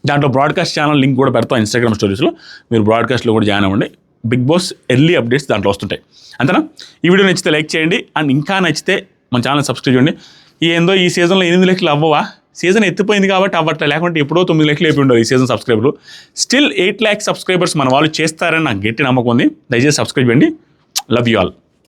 దాంట్లో బ్రాడ్కాస్ట్ ఛానల్ లింక్ కూడా పెడతాం ఇన్స్టాగ్రామ్ స్టోరీస్లో. మీరు బ్రాడ్కాస్ట్లో కూడా జాయిన్ అవ్వండి. బిగ్ బాస్ ఎర్లీ అప్డేట్స్ దాంట్లో వస్తుంటాయి. అంతేనా? ఈ వీడియో నచ్చితే లైక్ చేయండి. అండ్ ఇంకా నచ్చితే మన ఛానల్ సబ్స్క్రైబ్ చేయండి. ఏందో ఈ సీజన్లో 8 లక్షలు అవ్వవా? సీజన్ ఎత్తిపోయింది కాబట్టి అవ్వట్లే, లేకుంటే ఎప్పుడో 9 లక్షలు అయిపోయి ఉండవు ఈ సీజన్ సబ్స్క్రైబర్లు. స్టిల్ 8 lakhs సబ్స్క్రైబర్స్ మన వాళ్ళు చేస్తారని నాకు గట్టి నమ్మకం ఉంది. దయచేసి సబ్స్క్రైబ్ చేయండి. Love you all.